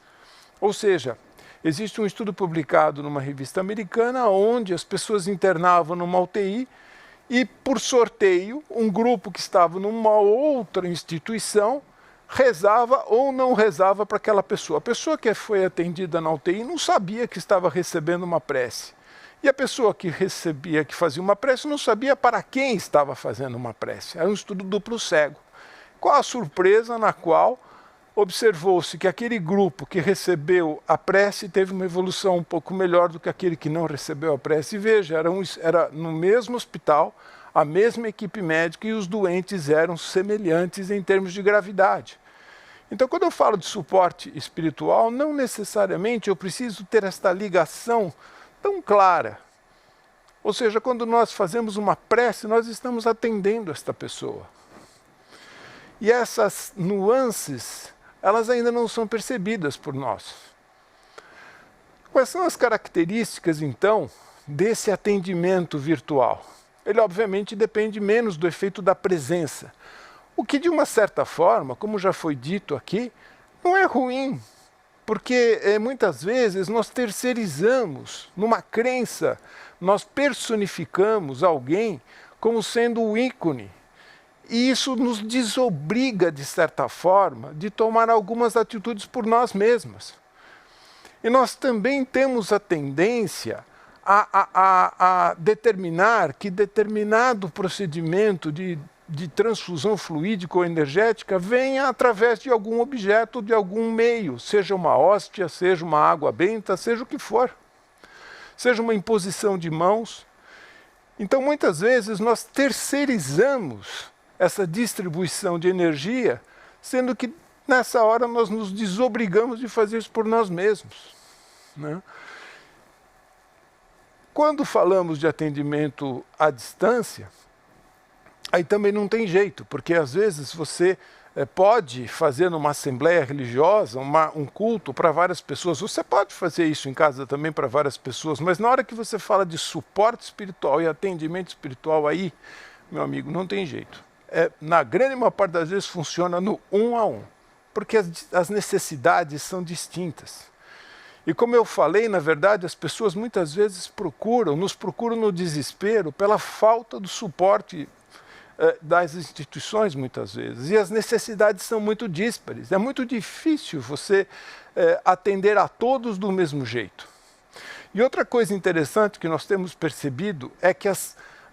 Ou seja, existe um estudo publicado numa revista americana onde as pessoas internavam numa UTI e, por sorteio, um grupo que estava numa outra instituição rezava ou não rezava para aquela pessoa. A pessoa que foi atendida na UTI não sabia que estava recebendo uma prece. E a pessoa que recebia, que fazia uma prece, não sabia para quem estava fazendo uma prece. Era um estudo duplo cego. Qual a surpresa na qual observou-se que aquele grupo que recebeu a prece teve uma evolução um pouco melhor do que aquele que não recebeu a prece. E veja, era no mesmo hospital, a mesma equipe médica e os doentes eram semelhantes em termos de gravidade. Então, quando eu falo de suporte espiritual, não necessariamente eu preciso ter esta ligação tão clara. Ou seja, quando nós fazemos uma prece, nós estamos atendendo esta pessoa. E essas nuances, elas ainda não são percebidas por nós. Quais são as características, então, desse atendimento virtual? Ele, obviamente, depende menos do efeito da presença. O que, de uma certa forma, como já foi dito aqui, não é ruim. Porque, muitas vezes, nós terceirizamos, numa crença, nós personificamos alguém como sendo o ícone. E isso nos desobriga, de certa forma, de tomar algumas atitudes por nós mesmos. E nós também temos a tendência a determinar que determinado procedimento de transfusão fluídica ou energética venha através de algum objeto, de algum meio, seja uma hóstia, seja uma água benta, seja o que for. Seja uma imposição de mãos. Então, muitas vezes, nós terceirizamos essa distribuição de energia, sendo que nessa hora nós nos desobrigamos de fazer isso por nós mesmos. Né? Quando falamos de atendimento à distância, aí também não tem jeito, porque às vezes você pode fazer numa assembleia religiosa um culto para várias pessoas. Você pode fazer isso em casa também para várias pessoas, mas na hora que você fala de suporte espiritual e atendimento espiritual, aí, meu amigo, não tem jeito. Na grande maior parte das vezes funciona no 1 a 1, porque as necessidades são distintas. E como eu falei, na verdade, as pessoas muitas vezes nos procuram no desespero pela falta do suporte das instituições, muitas vezes. E as necessidades são muito díspares. É muito difícil você atender a todos do mesmo jeito. E outra coisa interessante que nós temos percebido é que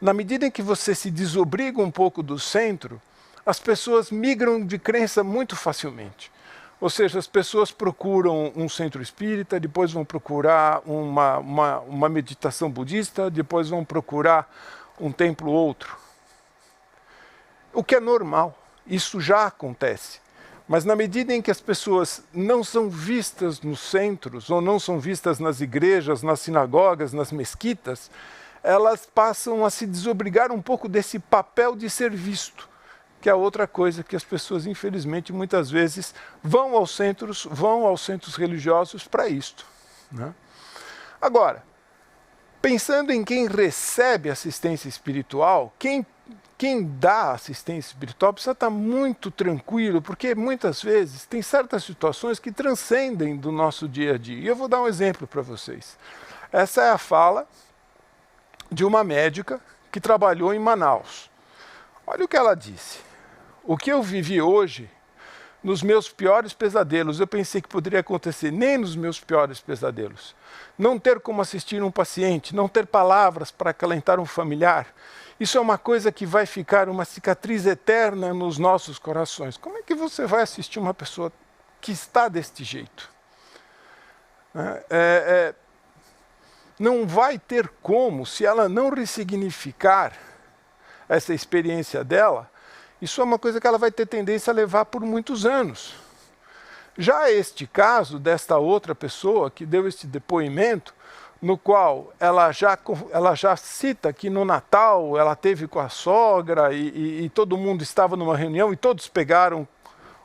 na medida em que você se desobriga um pouco do centro, as pessoas migram de crença muito facilmente. Ou seja, as pessoas procuram um centro espírita, depois vão procurar uma meditação budista, depois vão procurar um templo ou outro. O que é normal, isso já acontece. Mas na medida em que as pessoas não são vistas nos centros, ou não são vistas nas igrejas, nas sinagogas, nas mesquitas, elas passam a se desobrigar um pouco desse papel de ser visto, que é outra coisa que as pessoas, infelizmente, muitas vezes vão aos centros religiosos para isto, né? Agora, pensando em quem recebe assistência espiritual, quem dá assistência espiritual precisa estar muito tranquilo, porque muitas vezes tem certas situações que transcendem do nosso dia a dia. E eu vou dar um exemplo para vocês. Essa é a fala de uma médica que trabalhou em Manaus. Olha o que ela disse. O que eu vivi hoje, nos meus piores pesadelos, eu pensei que poderia acontecer nem nos meus piores pesadelos. Não ter como assistir um paciente, não ter palavras para acalentar um familiar, isso é uma coisa que vai ficar uma cicatriz eterna nos nossos corações. Como é que você vai assistir uma pessoa que está deste jeito? Não vai ter como, se ela não ressignificar essa experiência dela, isso é uma coisa que ela vai ter tendência a levar por muitos anos. Já este caso desta outra pessoa que deu este depoimento, no qual ela já cita que no Natal ela teve com a sogra e todo mundo estava numa reunião e todos pegaram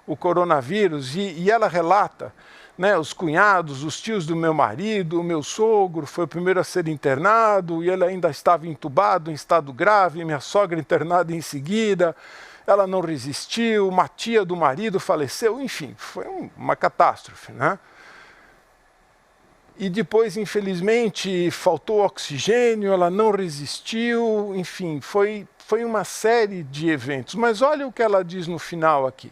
o coronavírus e ela relata, né, os cunhados, os tios do meu marido, o meu sogro foi o primeiro a ser internado e ele ainda estava entubado em estado grave, minha sogra internada em seguida. Ela não resistiu, uma tia do marido faleceu, enfim, foi uma catástrofe, né? E depois, infelizmente, faltou oxigênio, ela não resistiu, enfim, foi uma série de eventos. Mas olha o que ela diz no final aqui.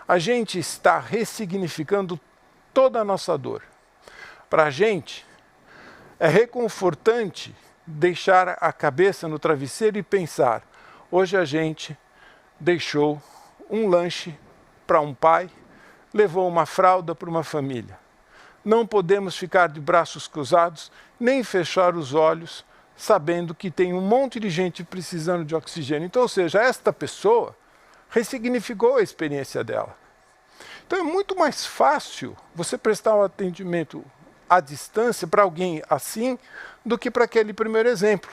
A gente está ressignificando toda a nossa dor. Para a gente, é reconfortante deixar a cabeça no travesseiro e pensar, hoje a gente deixou um lanche para um pai, levou uma fralda para uma família. Não podemos ficar de braços cruzados, nem fechar os olhos, sabendo que tem um monte de gente precisando de oxigênio. Então, ou seja, esta pessoa ressignificou a experiência dela. Então é muito mais fácil você prestar um atendimento à distância para alguém assim, do que para aquele primeiro exemplo.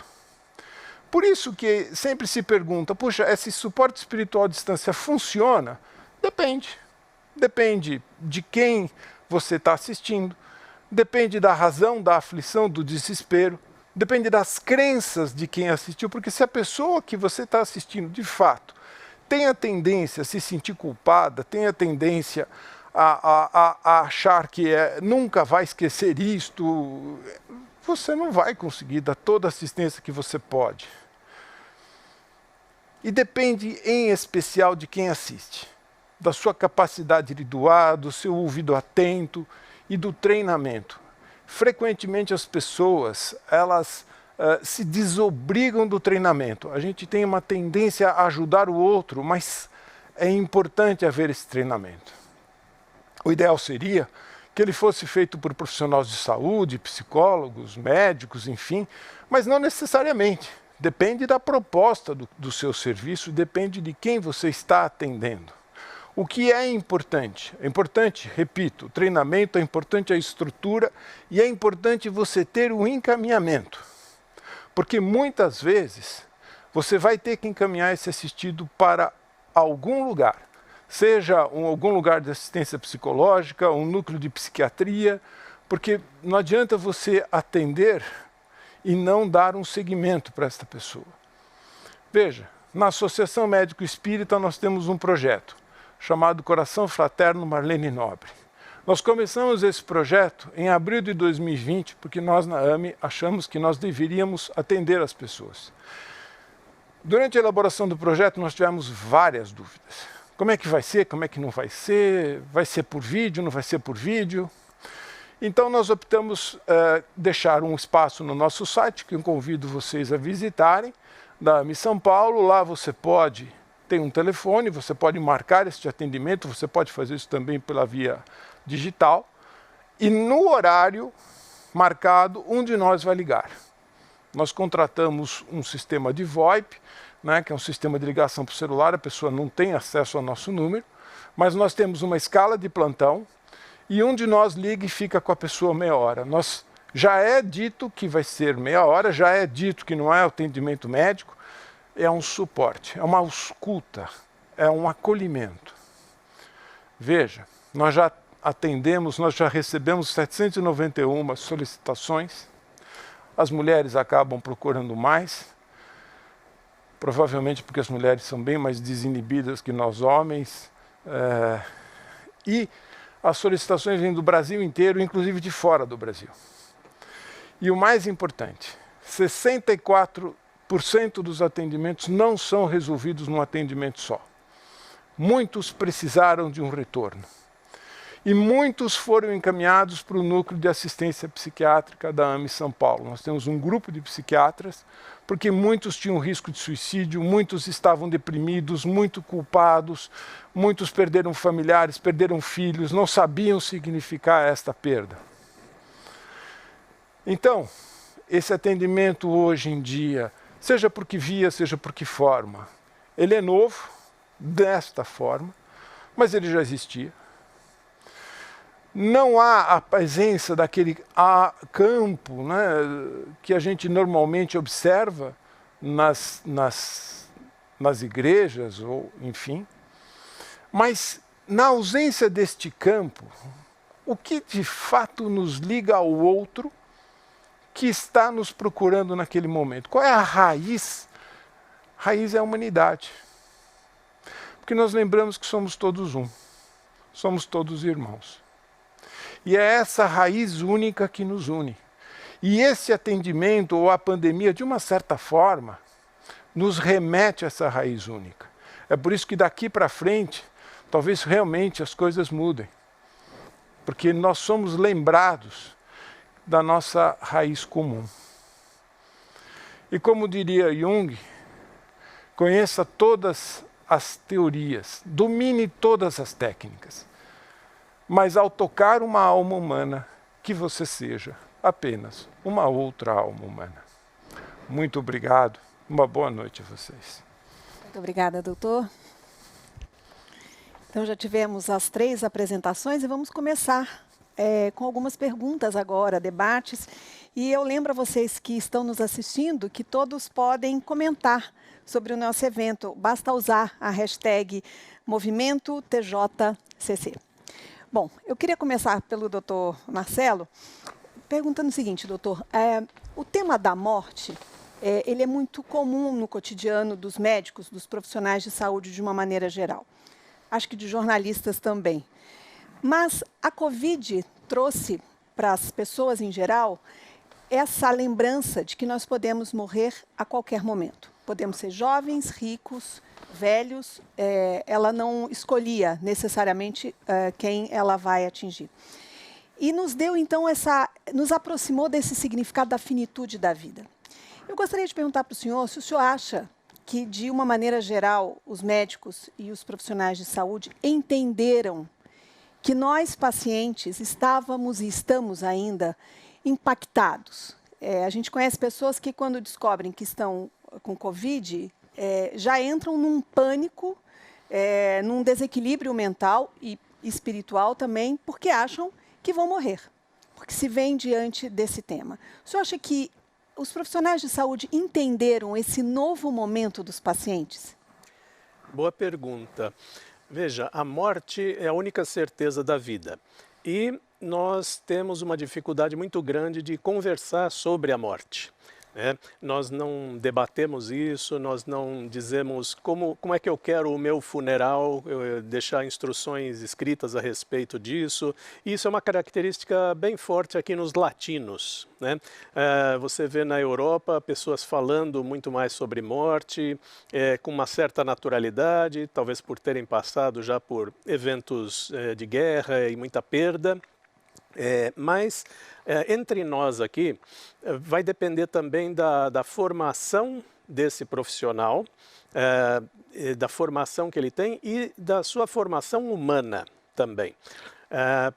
Por isso que sempre se pergunta, puxa, esse suporte espiritual à distância funciona? Depende. Depende de quem você está assistindo, depende da razão, da aflição, do desespero, depende das crenças de quem assistiu, porque se a pessoa que você está assistindo, de fato, tem a tendência a se sentir culpada, tem a tendência a achar que nunca vai esquecer isto, você não vai conseguir dar toda a assistência que você pode. E depende, em especial, de quem assiste, da sua capacidade de doar, do seu ouvido atento e do treinamento. Frequentemente as pessoas, elas se desobrigam do treinamento. A gente tem uma tendência a ajudar o outro, mas é importante haver esse treinamento. O ideal seria que ele fosse feito por profissionais de saúde, psicólogos, médicos, enfim, mas não necessariamente. Depende da proposta do seu serviço, depende de quem você está atendendo. O que é importante? É importante, repito, o treinamento, é importante a estrutura e é importante você ter o encaminhamento. Porque muitas vezes você vai ter que encaminhar esse assistido para algum lugar. Seja algum lugar de assistência psicológica, um núcleo de psiquiatria, porque não adianta você atender e não dar um seguimento para esta pessoa. Veja, na Associação Médico Espírita nós temos um projeto chamado Coração Fraterno Marlene Nobre. Nós começamos esse projeto em abril de 2020, porque nós na AME achamos que nós deveríamos atender as pessoas. Durante a elaboração do projeto nós tivemos várias dúvidas. Como é que vai ser? Como é que não vai ser? Vai ser por vídeo? Não vai ser por vídeo? Então nós optamos deixar um espaço no nosso site, que eu convido vocês a visitarem, da AME São Paulo. Lá você pode ter um telefone, você pode marcar este atendimento, você pode fazer isso também pela via digital. E no horário marcado, um de nós vai ligar. Nós contratamos um sistema de VoIP, né, que é um sistema de ligação por celular, a pessoa não tem acesso ao nosso número, mas nós temos uma escala de plantão e um de nós liga e fica com a pessoa meia hora. Nós Já é dito que vai ser meia hora, já é dito que não é atendimento médico, é um suporte, é uma ausculta, é um acolhimento. Veja, nós já atendemos, nós já recebemos 791 solicitações, as mulheres acabam procurando mais, provavelmente porque as mulheres são bem mais desinibidas que nós homens, e as solicitações vêm do Brasil inteiro, inclusive de fora do Brasil. E o mais importante, 64% dos atendimentos não são resolvidos num atendimento só. Muitos precisaram de um retorno. E muitos foram encaminhados para o núcleo de assistência psiquiátrica da AME São Paulo. Nós temos um grupo de psiquiatras, porque muitos tinham risco de suicídio, muitos estavam deprimidos, muito culpados, muitos perderam familiares, perderam filhos, não sabiam significar esta perda. Então, esse atendimento hoje em dia, seja por que via, seja por que forma, ele é novo, desta forma, mas ele já existia. Não há a presença daquele campo, né, que a gente normalmente observa nas igrejas, ou enfim. Mas, na ausência deste campo, o que de fato nos liga ao outro que está nos procurando naquele momento? Qual é a raiz? A raiz é a humanidade. Porque nós lembramos que somos todos um, somos todos irmãos. E é essa raiz única que nos une. E esse atendimento, ou a pandemia, de uma certa forma, nos remete a essa raiz única. É por isso que daqui para frente, talvez realmente as coisas mudem. Porque nós somos lembrados da nossa raiz comum. E como diria Jung, conheça todas as teorias, domine todas as técnicas, mas ao tocar uma alma humana, que você seja apenas uma outra alma humana. Muito obrigado, uma boa noite a vocês. Muito obrigada, doutor. Então já tivemos as 3 apresentações e vamos começar com algumas perguntas agora, debates. E eu lembro a vocês que estão nos assistindo que todos podem comentar sobre o nosso evento. Basta usar a hashtag #MovimentoTJCC. Bom, eu queria começar pelo doutor Marcelo, perguntando o seguinte, doutor. O tema da morte, ele é muito comum no cotidiano dos médicos, dos profissionais de saúde de uma maneira geral. Acho que de jornalistas também. Mas a Covid trouxe para as pessoas em geral essa lembrança de que nós podemos morrer a qualquer momento. Podemos ser jovens, ricos, velhos, ela não escolhia necessariamente quem ela vai atingir. E nos deu, então, nos aproximou desse significado da finitude da vida. Eu gostaria de perguntar para o senhor se o senhor acha que, de uma maneira geral, os médicos e os profissionais de saúde entenderam que nós, pacientes, estávamos e estamos ainda impactados. A gente conhece pessoas que, quando descobrem que estão com Covid, já entram num pânico, num desequilíbrio mental e espiritual também, porque acham que vão morrer, porque se veem diante desse tema. O senhor acha que os profissionais de saúde entenderam esse novo momento dos pacientes? Boa pergunta. Veja, a morte é a única certeza da vida. E nós temos uma dificuldade muito grande de conversar sobre a morte. Nós não debatemos isso, nós não dizemos como é que eu quero o meu funeral, deixar instruções escritas a respeito disso. Isso é uma característica bem forte aqui nos latinos. Você vê na Europa pessoas falando muito mais sobre morte, com uma certa naturalidade, talvez por terem passado já por eventos de guerra e muita perda. Mas entre nós aqui vai depender também da formação desse profissional, da formação que ele tem e da sua formação humana também.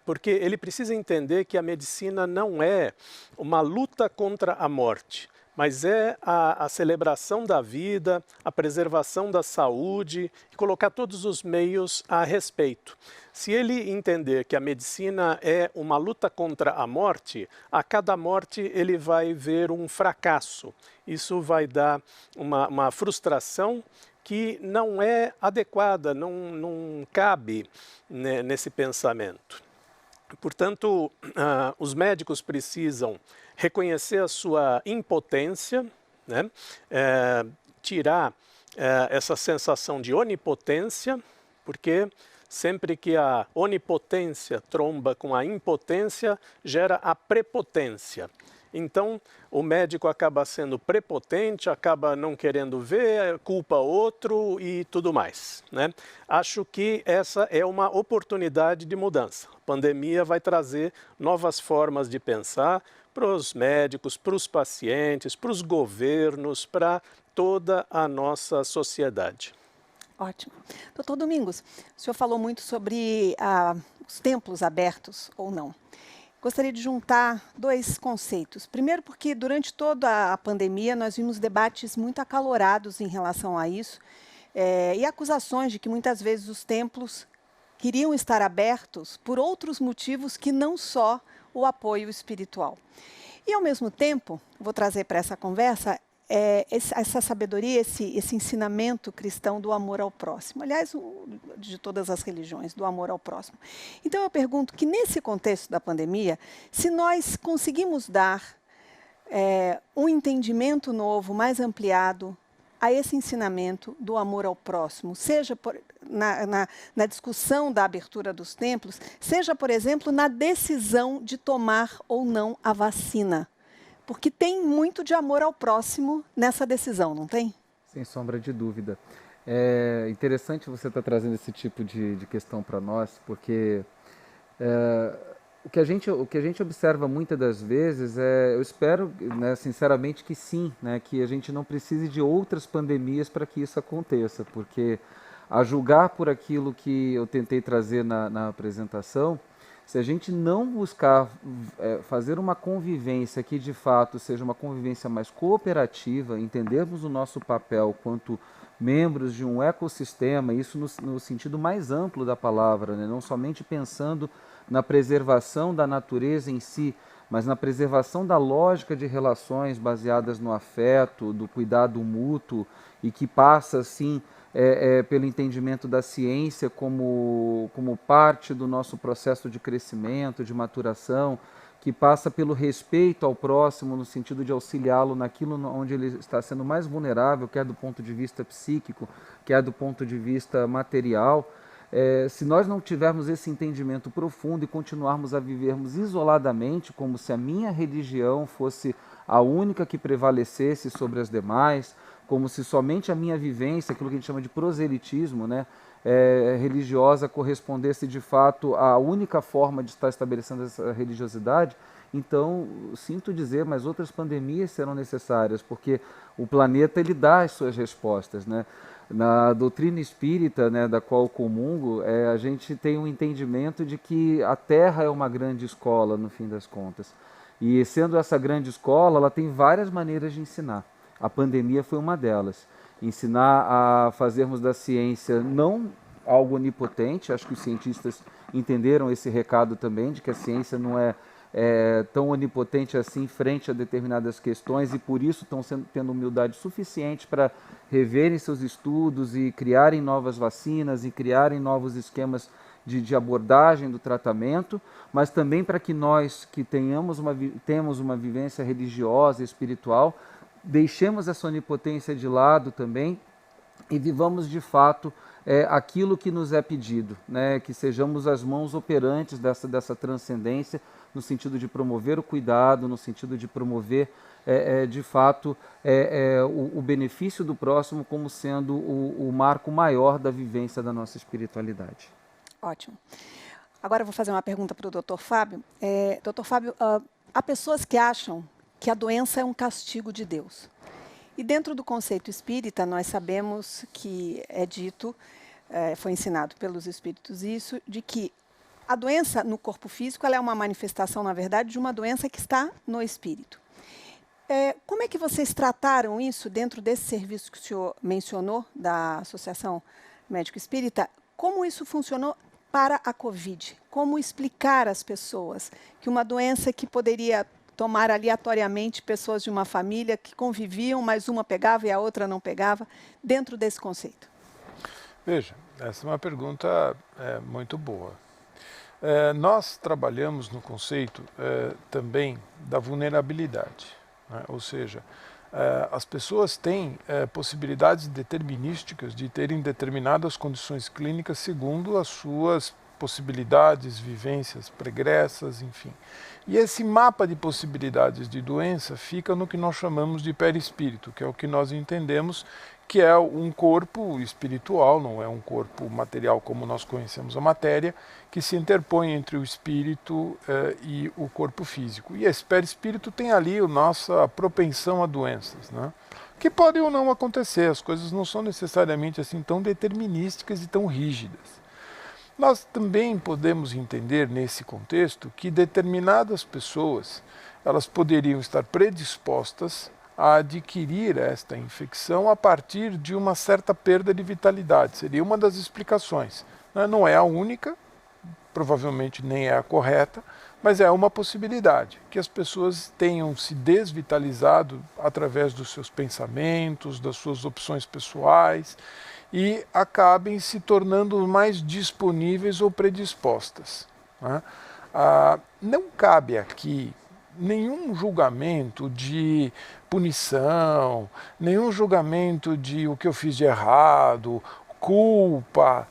Porque ele precisa entender que a medicina não é uma luta contra a morte, mas é a celebração da vida, a preservação da saúde e colocar todos os meios a respeito. Se ele entender que a medicina é uma luta contra a morte, a cada morte ele vai ver um fracasso. Isso vai dar uma frustração que não é adequada, não cabe, né, nesse pensamento. Portanto, os médicos precisam reconhecer a sua impotência, né? Tirar essa sensação de onipotência, porque sempre que a onipotência tromba com a impotência, gera a prepotência. Então, o médico acaba sendo prepotente, acaba não querendo ver, culpa outro e tudo mais, né? Acho que essa é uma oportunidade de mudança. A pandemia vai trazer novas formas de pensar para os médicos, para os pacientes, para os governos, para toda a nossa sociedade. Ótimo. Doutor Domingos, o senhor falou muito sobre os templos abertos ou não. Gostaria de juntar dois conceitos. Primeiro, porque durante toda a pandemia nós vimos debates muito acalorados em relação a isso e acusações de que muitas vezes os templos queriam estar abertos por outros motivos que não só o apoio espiritual. E, ao mesmo tempo, vou trazer para essa conversa essa sabedoria, esse ensinamento cristão do amor ao próximo. Aliás, de todas as religiões, do amor ao próximo. Então, eu pergunto que, nesse contexto da pandemia, se nós conseguimos dar um entendimento novo, mais ampliado, a esse ensinamento do amor ao próximo, seja na discussão da abertura dos templos, seja, por exemplo, na decisão de tomar ou não a vacina. Porque tem muito de amor ao próximo nessa decisão, não tem? Sem sombra de dúvida. É interessante você estar trazendo esse tipo de questão para nós, porque o que a gente observa muitas das vezes eu espero, né, sinceramente, que sim, né, que a gente não precise de outras pandemias para que isso aconteça, porque a julgar por aquilo que eu tentei trazer na apresentação, se a gente não buscar fazer uma convivência que de fato seja uma convivência mais cooperativa, entendermos o nosso papel quanto membros de um ecossistema, isso no sentido mais amplo da palavra, né? Não somente pensando na preservação da natureza em si, mas na preservação da lógica de relações baseadas no afeto, do cuidado mútuo e que passa, assim, pelo entendimento da ciência como parte do nosso processo de crescimento, de maturação, que passa pelo respeito ao próximo no sentido de auxiliá-lo naquilo onde ele está sendo mais vulnerável, quer do ponto de vista psíquico, quer do ponto de vista material. Se nós não tivermos esse entendimento profundo e continuarmos a vivermos isoladamente, como se a minha religião fosse a única que prevalecesse sobre as demais, como se somente a minha vivência, aquilo que a gente chama de proselitismo, né, religiosa, correspondesse de fato à única forma de estar estabelecendo essa religiosidade, então, sinto dizer, mas outras pandemias serão necessárias, porque o planeta ele dá as suas respostas, né? Na doutrina espírita, né, da qual comungo, a gente tem um entendimento de que a Terra é uma grande escola, no fim das contas. E sendo essa grande escola, ela tem várias maneiras de ensinar. A pandemia foi uma delas. Ensinar a fazermos da ciência não algo onipotente, acho que os cientistas entenderam esse recado também, de que a ciência não é tão onipotente assim frente a determinadas questões e por isso estão tendo humildade suficiente para reverem seus estudos e criarem novas vacinas e criarem novos esquemas de abordagem do tratamento, mas também para que nós que temos uma vivência religiosa e espiritual, deixemos essa onipotência de lado também e vivamos de fato aquilo que nos é pedido, né? Que sejamos as mãos operantes dessa transcendência, no sentido de promover o cuidado, no sentido de promover, de fato, o benefício do próximo como sendo o marco maior da vivência da nossa espiritualidade. Ótimo. Agora eu vou fazer uma pergunta para o Dr. Fábio. Dr. Fábio, há pessoas que acham que a doença é um castigo de Deus. E dentro do conceito espírita, nós sabemos que é dito, foi ensinado pelos espíritos isso, de que a doença no corpo físico ela é uma manifestação, na verdade, de uma doença que está no espírito. Como é que vocês trataram isso dentro desse serviço que o senhor mencionou, da Associação Médico Espírita? Como isso funcionou para a Covid? Como explicar às pessoas que uma doença que poderia tomar aleatoriamente pessoas de uma família que conviviam, mas uma pegava e a outra não pegava, dentro desse conceito? Veja, essa é uma pergunta muito boa. Nós trabalhamos no conceito também da vulnerabilidade, né? Ou seja, as pessoas têm possibilidades determinísticas de terem determinadas condições clínicas segundo as suas possibilidades, vivências pregressas, enfim. E esse mapa de possibilidades de doença fica no que nós chamamos de perispírito, que é o que nós entendemos que é um corpo espiritual, não é um corpo material como nós conhecemos a matéria, que se interpõe entre o espírito e o corpo físico. E esse perispírito tem ali a nossa propensão a doenças, né? Que podem ou não acontecer, as coisas não são necessariamente assim tão determinísticas e tão rígidas. Nós também podemos entender nesse contexto que determinadas pessoas, elas poderiam estar predispostas a adquirir esta infecção a partir de uma certa perda de vitalidade. Seria uma das explicações. Não é a única, provavelmente nem é a correta, mas é uma possibilidade, que as pessoas tenham se desvitalizado através dos seus pensamentos, das suas opções pessoais, e acabem se tornando mais disponíveis ou predispostas, né? Não cabe aqui nenhum julgamento de punição, nenhum julgamento de o que eu fiz de errado, culpa.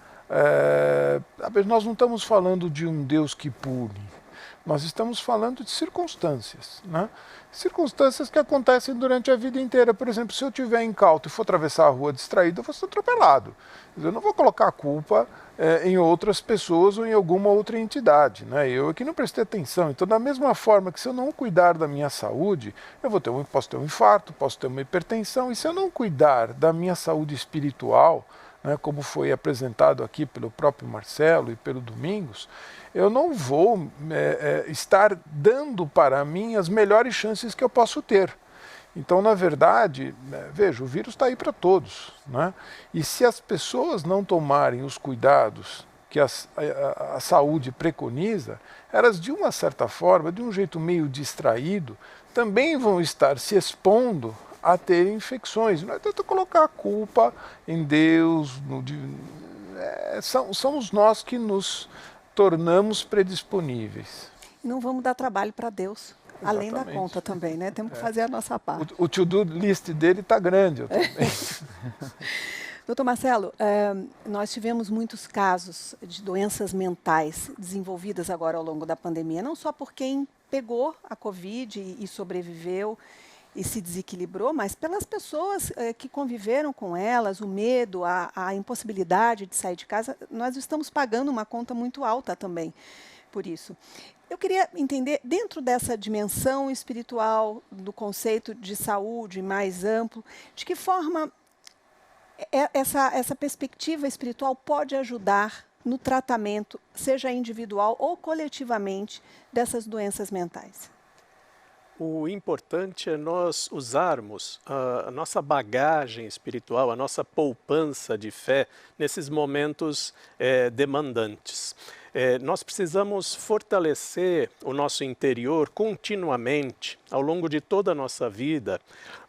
Nós não estamos falando de um Deus que pune, nós estamos falando de circunstâncias, né? Circunstâncias que acontecem durante a vida inteira. Por exemplo, se eu estiver incauto e for atravessar a rua distraído, eu vou ser atropelado. Eu não vou colocar a culpa em outras pessoas ou em alguma outra entidade, né? Eu aqui não prestei atenção. Então, da mesma forma que se eu não cuidar da minha saúde, posso ter um infarto, posso ter uma hipertensão. E se eu não cuidar da minha saúde espiritual, né, como foi apresentado aqui pelo próprio Marcelo e pelo Domingos, eu não vou estar dando para mim as melhores chances que eu posso ter. Então, na verdade, veja, o vírus está aí para todos, né? E se as pessoas não tomarem os cuidados que a saúde preconiza, elas, de uma certa forma, de um jeito meio distraído, também vão estar se expondo a ter infecções. Não adianta colocar a culpa em Deus, somos nós que nos tornamos predisponíveis. Não vamos dar trabalho para Deus, além da conta também, né? Temos que fazer a nossa parte. O to-do list dele está grande, eu também. Doutor Marcelo, nós tivemos muitos casos de doenças mentais desenvolvidas agora ao longo da pandemia, não só por quem pegou a Covid e sobreviveu e se desequilibrou, mas pelas pessoas que conviveram com elas, o medo, a impossibilidade de sair de casa. Nós estamos pagando uma conta muito alta também por isso. Eu queria entender, dentro dessa dimensão espiritual, do conceito de saúde mais amplo, de que forma essa perspectiva espiritual pode ajudar no tratamento, seja individual ou coletivamente, dessas doenças mentais? O importante é nós usarmos a nossa bagagem espiritual, a nossa poupança de fé nesses momentos demandantes. Nós precisamos fortalecer o nosso interior continuamente, ao longo de toda a nossa vida,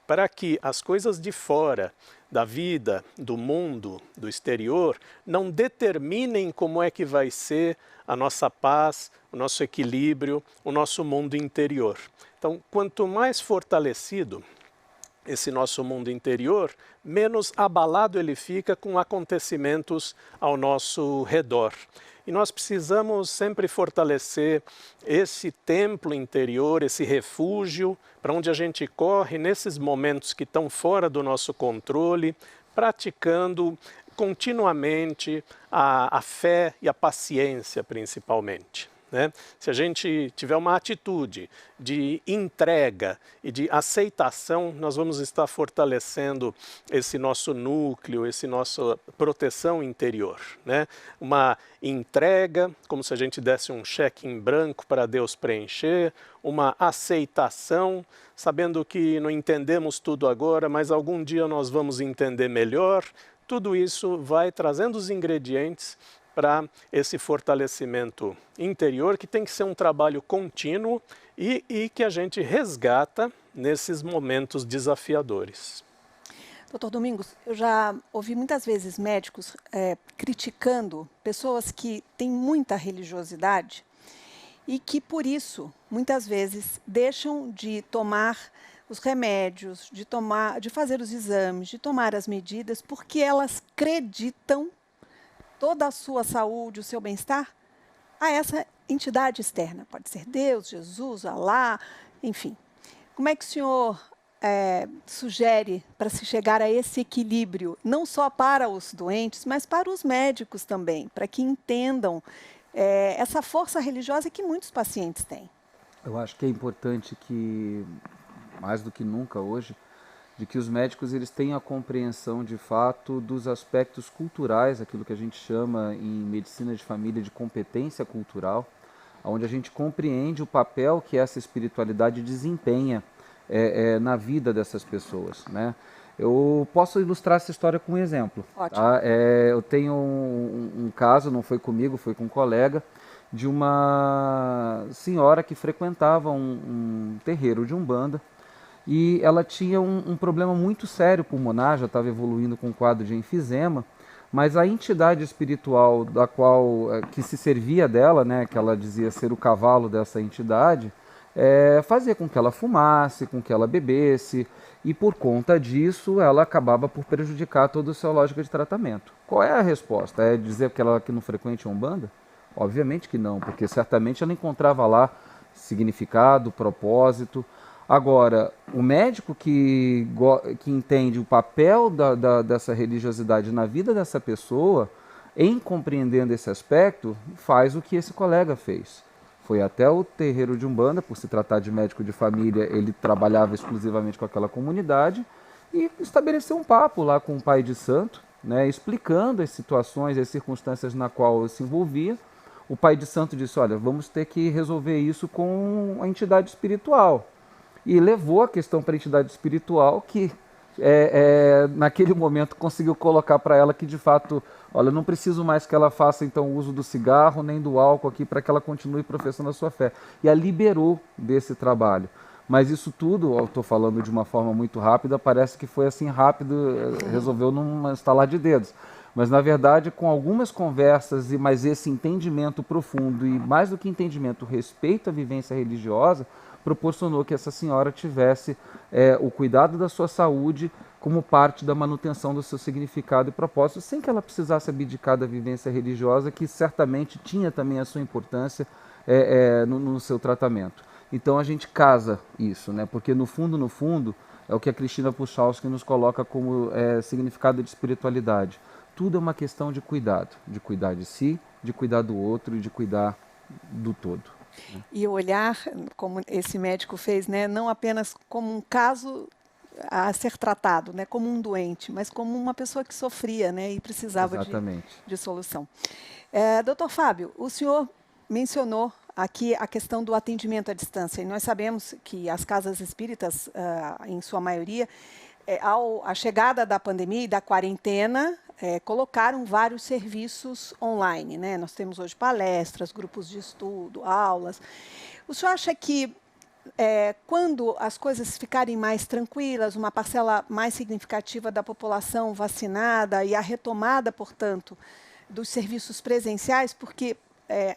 para que as coisas de fora da vida, do mundo, do exterior, não determinem como é que vai ser a nossa paz, o nosso equilíbrio, o nosso mundo interior. Então, quanto mais fortalecido esse nosso mundo interior, menos abalado ele fica com acontecimentos ao nosso redor. E nós precisamos sempre fortalecer esse templo interior, esse refúgio, para onde a gente corre nesses momentos que estão fora do nosso controle, praticando continuamente a fé e a paciência, principalmente. né? Se a gente tiver uma atitude de entrega e de aceitação, nós vamos estar fortalecendo esse nosso núcleo, esse nossa proteção interior, né? Uma entrega, como se a gente desse um cheque em branco para Deus preencher, uma aceitação, sabendo que não entendemos tudo agora, mas algum dia nós vamos entender melhor. Tudo isso vai trazendo os ingredientes para esse fortalecimento interior, que tem que ser um trabalho contínuo e que a gente resgata nesses momentos desafiadores. Doutor Domingos, eu já ouvi muitas vezes médicos criticando pessoas que têm muita religiosidade e que, por isso, muitas vezes deixam de tomar os remédios, de fazer os exames, de tomar as medidas, porque elas acreditam toda a sua saúde, o seu bem-estar, a essa entidade externa. Pode ser Deus, Jesus, Alá, enfim. Como é que o senhor sugere para se chegar a esse equilíbrio, não só para os doentes, mas para os médicos também, para que entendam essa força religiosa que muitos pacientes têm? Eu acho que é importante que, mais do que nunca hoje, de que os médicos eles tenham a compreensão de fato dos aspectos culturais, aquilo que a gente chama em medicina de família de competência cultural, onde a gente compreende o papel que essa espiritualidade desempenha na vida dessas pessoas, né? Eu posso ilustrar essa história com um exemplo. Ótimo. Tá? Eu tenho um caso, não foi comigo, foi com um colega, de uma senhora que frequentava um terreiro de Umbanda, e ela tinha um problema muito sério pulmonar, já estava evoluindo com um quadro de enfisema, mas a entidade espiritual que se servia dela, né, que ela dizia ser o cavalo dessa entidade, fazia com que ela fumasse, com que ela bebesse, e por conta disso ela acabava por prejudicar toda a sua lógica de tratamento. Qual é a resposta? É dizer que ela que não frequente a Umbanda? Obviamente que não, porque certamente ela encontrava lá significado, propósito. Agora, o médico que entende o papel dessa religiosidade na vida dessa pessoa, em compreendendo esse aspecto, faz o que esse colega fez. Foi até o terreiro de Umbanda, por se tratar de médico de família, ele trabalhava exclusivamente com aquela comunidade, e estabeleceu um papo lá com o pai de santo, né, explicando as situações, as circunstâncias na qual ele se envolvia. O pai de santo disse, olha, vamos ter que resolver isso com a entidade espiritual. E levou a questão para a entidade espiritual, que naquele momento conseguiu colocar para ela que de fato, olha, não preciso mais que ela faça então o uso do cigarro nem do álcool aqui para que ela continue professando a sua fé. E a liberou desse trabalho. Mas isso tudo, eu estou falando de uma forma muito rápida, parece que foi assim rápido, resolveu num estalar de dedos. Mas na verdade, com algumas conversas e mais esse entendimento profundo e mais do que entendimento, respeito à vivência religiosa, proporcionou que essa senhora tivesse o cuidado da sua saúde como parte da manutenção do seu significado e propósito, sem que ela precisasse abdicar da vivência religiosa, que certamente tinha também a sua importância no seu tratamento. Então a gente casa isso, né? Porque no fundo, é o que a Cristina Puchalski nos coloca como significado de espiritualidade. Tudo é uma questão de cuidar de si, de cuidar do outro e de cuidar do todo. E olhar, como esse médico fez, né, não apenas como um caso a ser tratado, né, como um doente, mas como uma pessoa que sofria, né, e precisava de solução. Doutor Fábio, o senhor mencionou aqui a questão do atendimento à distância, e nós sabemos que as casas espíritas, em sua maioria, à chegada da pandemia e da quarentena, colocaram vários serviços online, né? Nós temos hoje palestras, grupos de estudo, aulas. O senhor acha que quando as coisas ficarem mais tranquilas, uma parcela mais significativa da população vacinada e a retomada, portanto, dos serviços presenciais, porque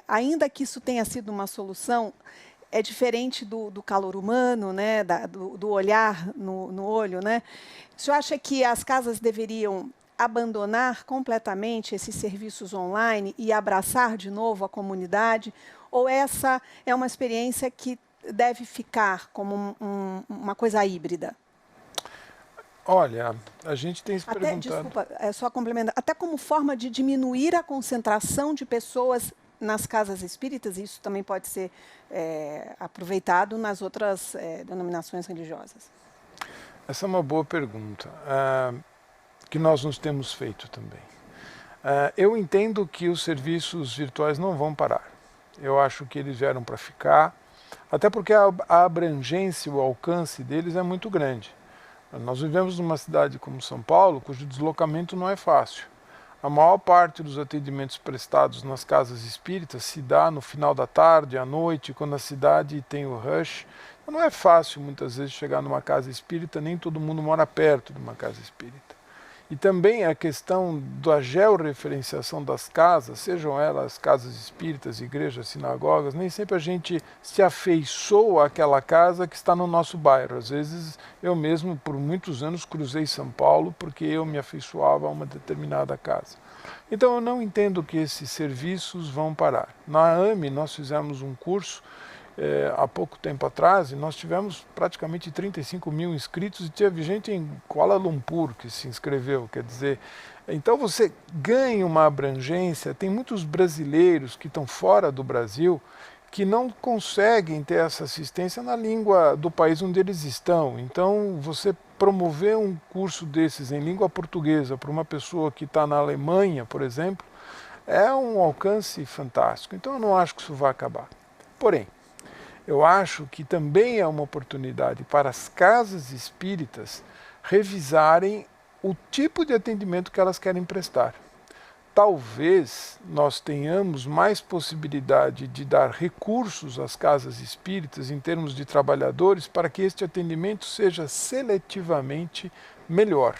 ainda que isso tenha sido uma solução, é diferente do calor humano, né? do olhar no olho, né? O senhor acha que as casas deveriam abandonar completamente esses serviços online e abraçar de novo a comunidade? Ou essa é uma experiência que deve ficar como uma coisa híbrida? Olha, a gente tem se perguntado... Desculpa, só complementar. Até como forma de diminuir a concentração de pessoas nas casas espíritas, isso também pode ser aproveitado nas outras denominações religiosas? Essa é uma boa pergunta, que nós nos temos feito também. Eu entendo que os serviços virtuais não vão parar. Eu acho que eles vieram para ficar, até porque a abrangência, o alcance deles é muito grande. Nós vivemos numa cidade como São Paulo, cujo deslocamento não é fácil. A maior parte dos atendimentos prestados nas casas espíritas se dá no final da tarde, à noite, quando a cidade tem o rush. Então não é fácil, muitas vezes, chegar numa casa espírita, nem todo mundo mora perto de uma casa espírita. E também a questão da georreferenciação das casas, sejam elas casas espíritas, igrejas, sinagogas, nem sempre a gente se afeiçoa àquela casa que está no nosso bairro. Às vezes eu mesmo, por muitos anos, cruzei São Paulo porque eu me afeiçoava a uma determinada casa. Então eu não entendo que esses serviços vão parar. Na AME nós fizemos um curso há pouco tempo atrás, e nós tivemos praticamente 35 mil inscritos, e teve gente em Kuala Lumpur que se inscreveu, quer dizer, então você ganha uma abrangência. Tem muitos brasileiros que estão fora do Brasil que não conseguem ter essa assistência na língua do país onde eles estão. Então você promover um curso desses em língua portuguesa para uma pessoa que está na Alemanha, por exemplo, é um alcance fantástico. Então eu não acho que isso vai acabar. Porém, eu acho que também é uma oportunidade para as casas espíritas revisarem o tipo de atendimento que elas querem prestar. Talvez nós tenhamos mais possibilidade de dar recursos às casas espíritas em termos de trabalhadores para que este atendimento seja seletivamente melhor.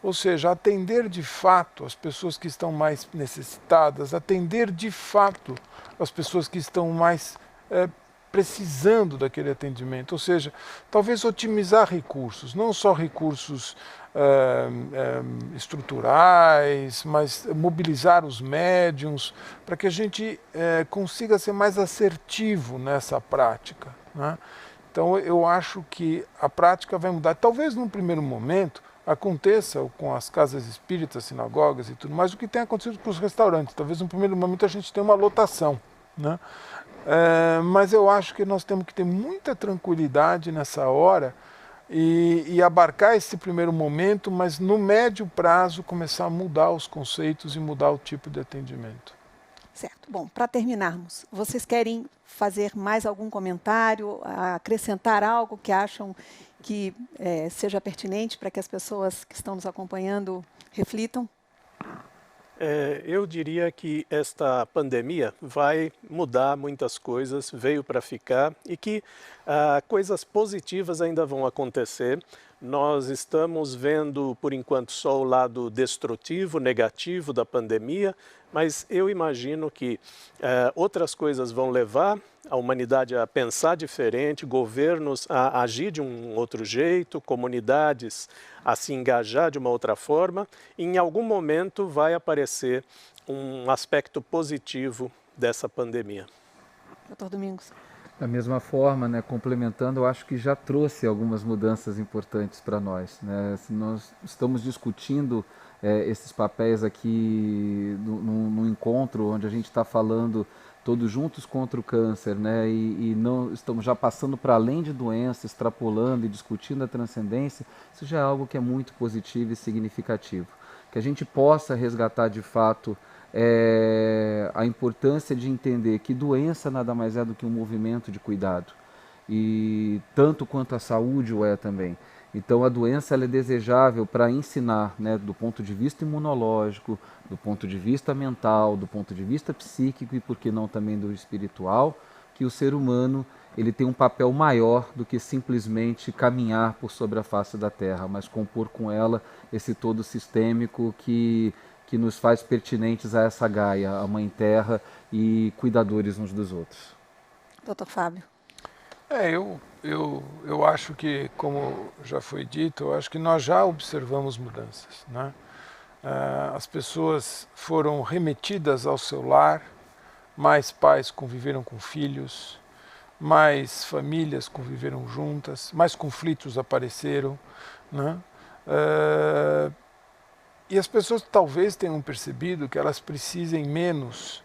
Ou seja, atender de fato as pessoas que estão mais necessitadas, atender de fato as pessoas que estão mais precisando daquele atendimento, ou seja, talvez otimizar recursos, não só recursos estruturais, mas mobilizar os médiuns, para que a gente consiga ser mais assertivo nessa prática, né? Então eu acho que a prática vai mudar. Talvez num primeiro momento aconteça com as casas espíritas, sinagogas e tudo mais, o que tem acontecido com os restaurantes. Talvez no primeiro momento a gente tenha uma lotação, né? Mas eu acho que nós temos que ter muita tranquilidade nessa hora e abarcar esse primeiro momento, mas no médio prazo começar a mudar os conceitos e mudar o tipo de atendimento. Certo. Bom, para terminarmos, vocês querem fazer mais algum comentário, acrescentar algo que acham que seja pertinente para que as pessoas que estão nos acompanhando reflitam? Eu diria que esta pandemia vai mudar muitas coisas, veio para ficar, e que coisas positivas ainda vão acontecer. Nós estamos vendo, por enquanto, só o lado destrutivo, negativo da pandemia, mas eu imagino que outras coisas vão levar a humanidade a pensar diferente, governos a agir de um outro jeito, comunidades a se engajar de uma outra forma. E em algum momento vai aparecer um aspecto positivo dessa pandemia. Dr. Domingos. Da mesma forma, né, complementando, eu acho que já trouxe algumas mudanças importantes para nós, né? Nós estamos discutindo esses papéis aqui no encontro onde a gente está falando todos juntos contra o câncer, né? E não estamos já passando para além de doença, extrapolando e discutindo a transcendência. Isso já é algo que é muito positivo e significativo. Que a gente possa resgatar de fato a importância de entender que doença nada mais é do que um movimento de cuidado, e tanto quanto a saúde o é também. Então a doença ela é desejável para ensinar, né, do ponto de vista imunológico, do ponto de vista mental, do ponto de vista psíquico e por que não também do espiritual, que o ser humano ele tem um papel maior do que simplesmente caminhar por sobre a face da Terra, mas compor com ela esse todo sistêmico que nos faz pertinentes a essa Gaia, a Mãe Terra, e cuidadores uns dos outros. Dr. Fábio. Eu acho que, como já foi dito, eu acho que nós já observamos mudanças, né? As pessoas foram remetidas ao seu lar, mais pais conviveram com filhos, mais famílias conviveram juntas, mais conflitos apareceram, né? E as pessoas talvez tenham percebido que elas precisem menos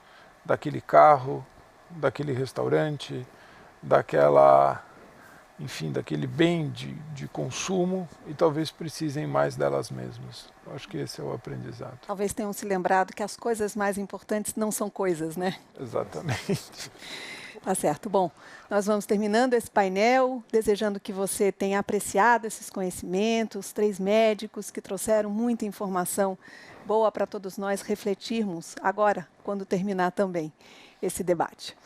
daquele carro, daquele restaurante, daquela, enfim, daquele bem de consumo e talvez precisem mais delas mesmas. Eu acho que esse é o aprendizado. Talvez tenham se lembrado que as coisas mais importantes não são coisas, né? Exatamente. Tá certo. Bom, nós vamos terminando esse painel, desejando que você tenha apreciado esses conhecimentos, 3 médicos que trouxeram muita informação boa para todos nós refletirmos agora, quando terminar também esse debate.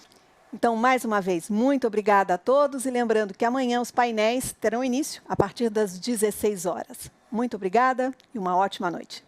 Então, mais uma vez, muito obrigada a todos e lembrando que amanhã os painéis terão início a partir das 16 horas. Muito obrigada e uma ótima noite.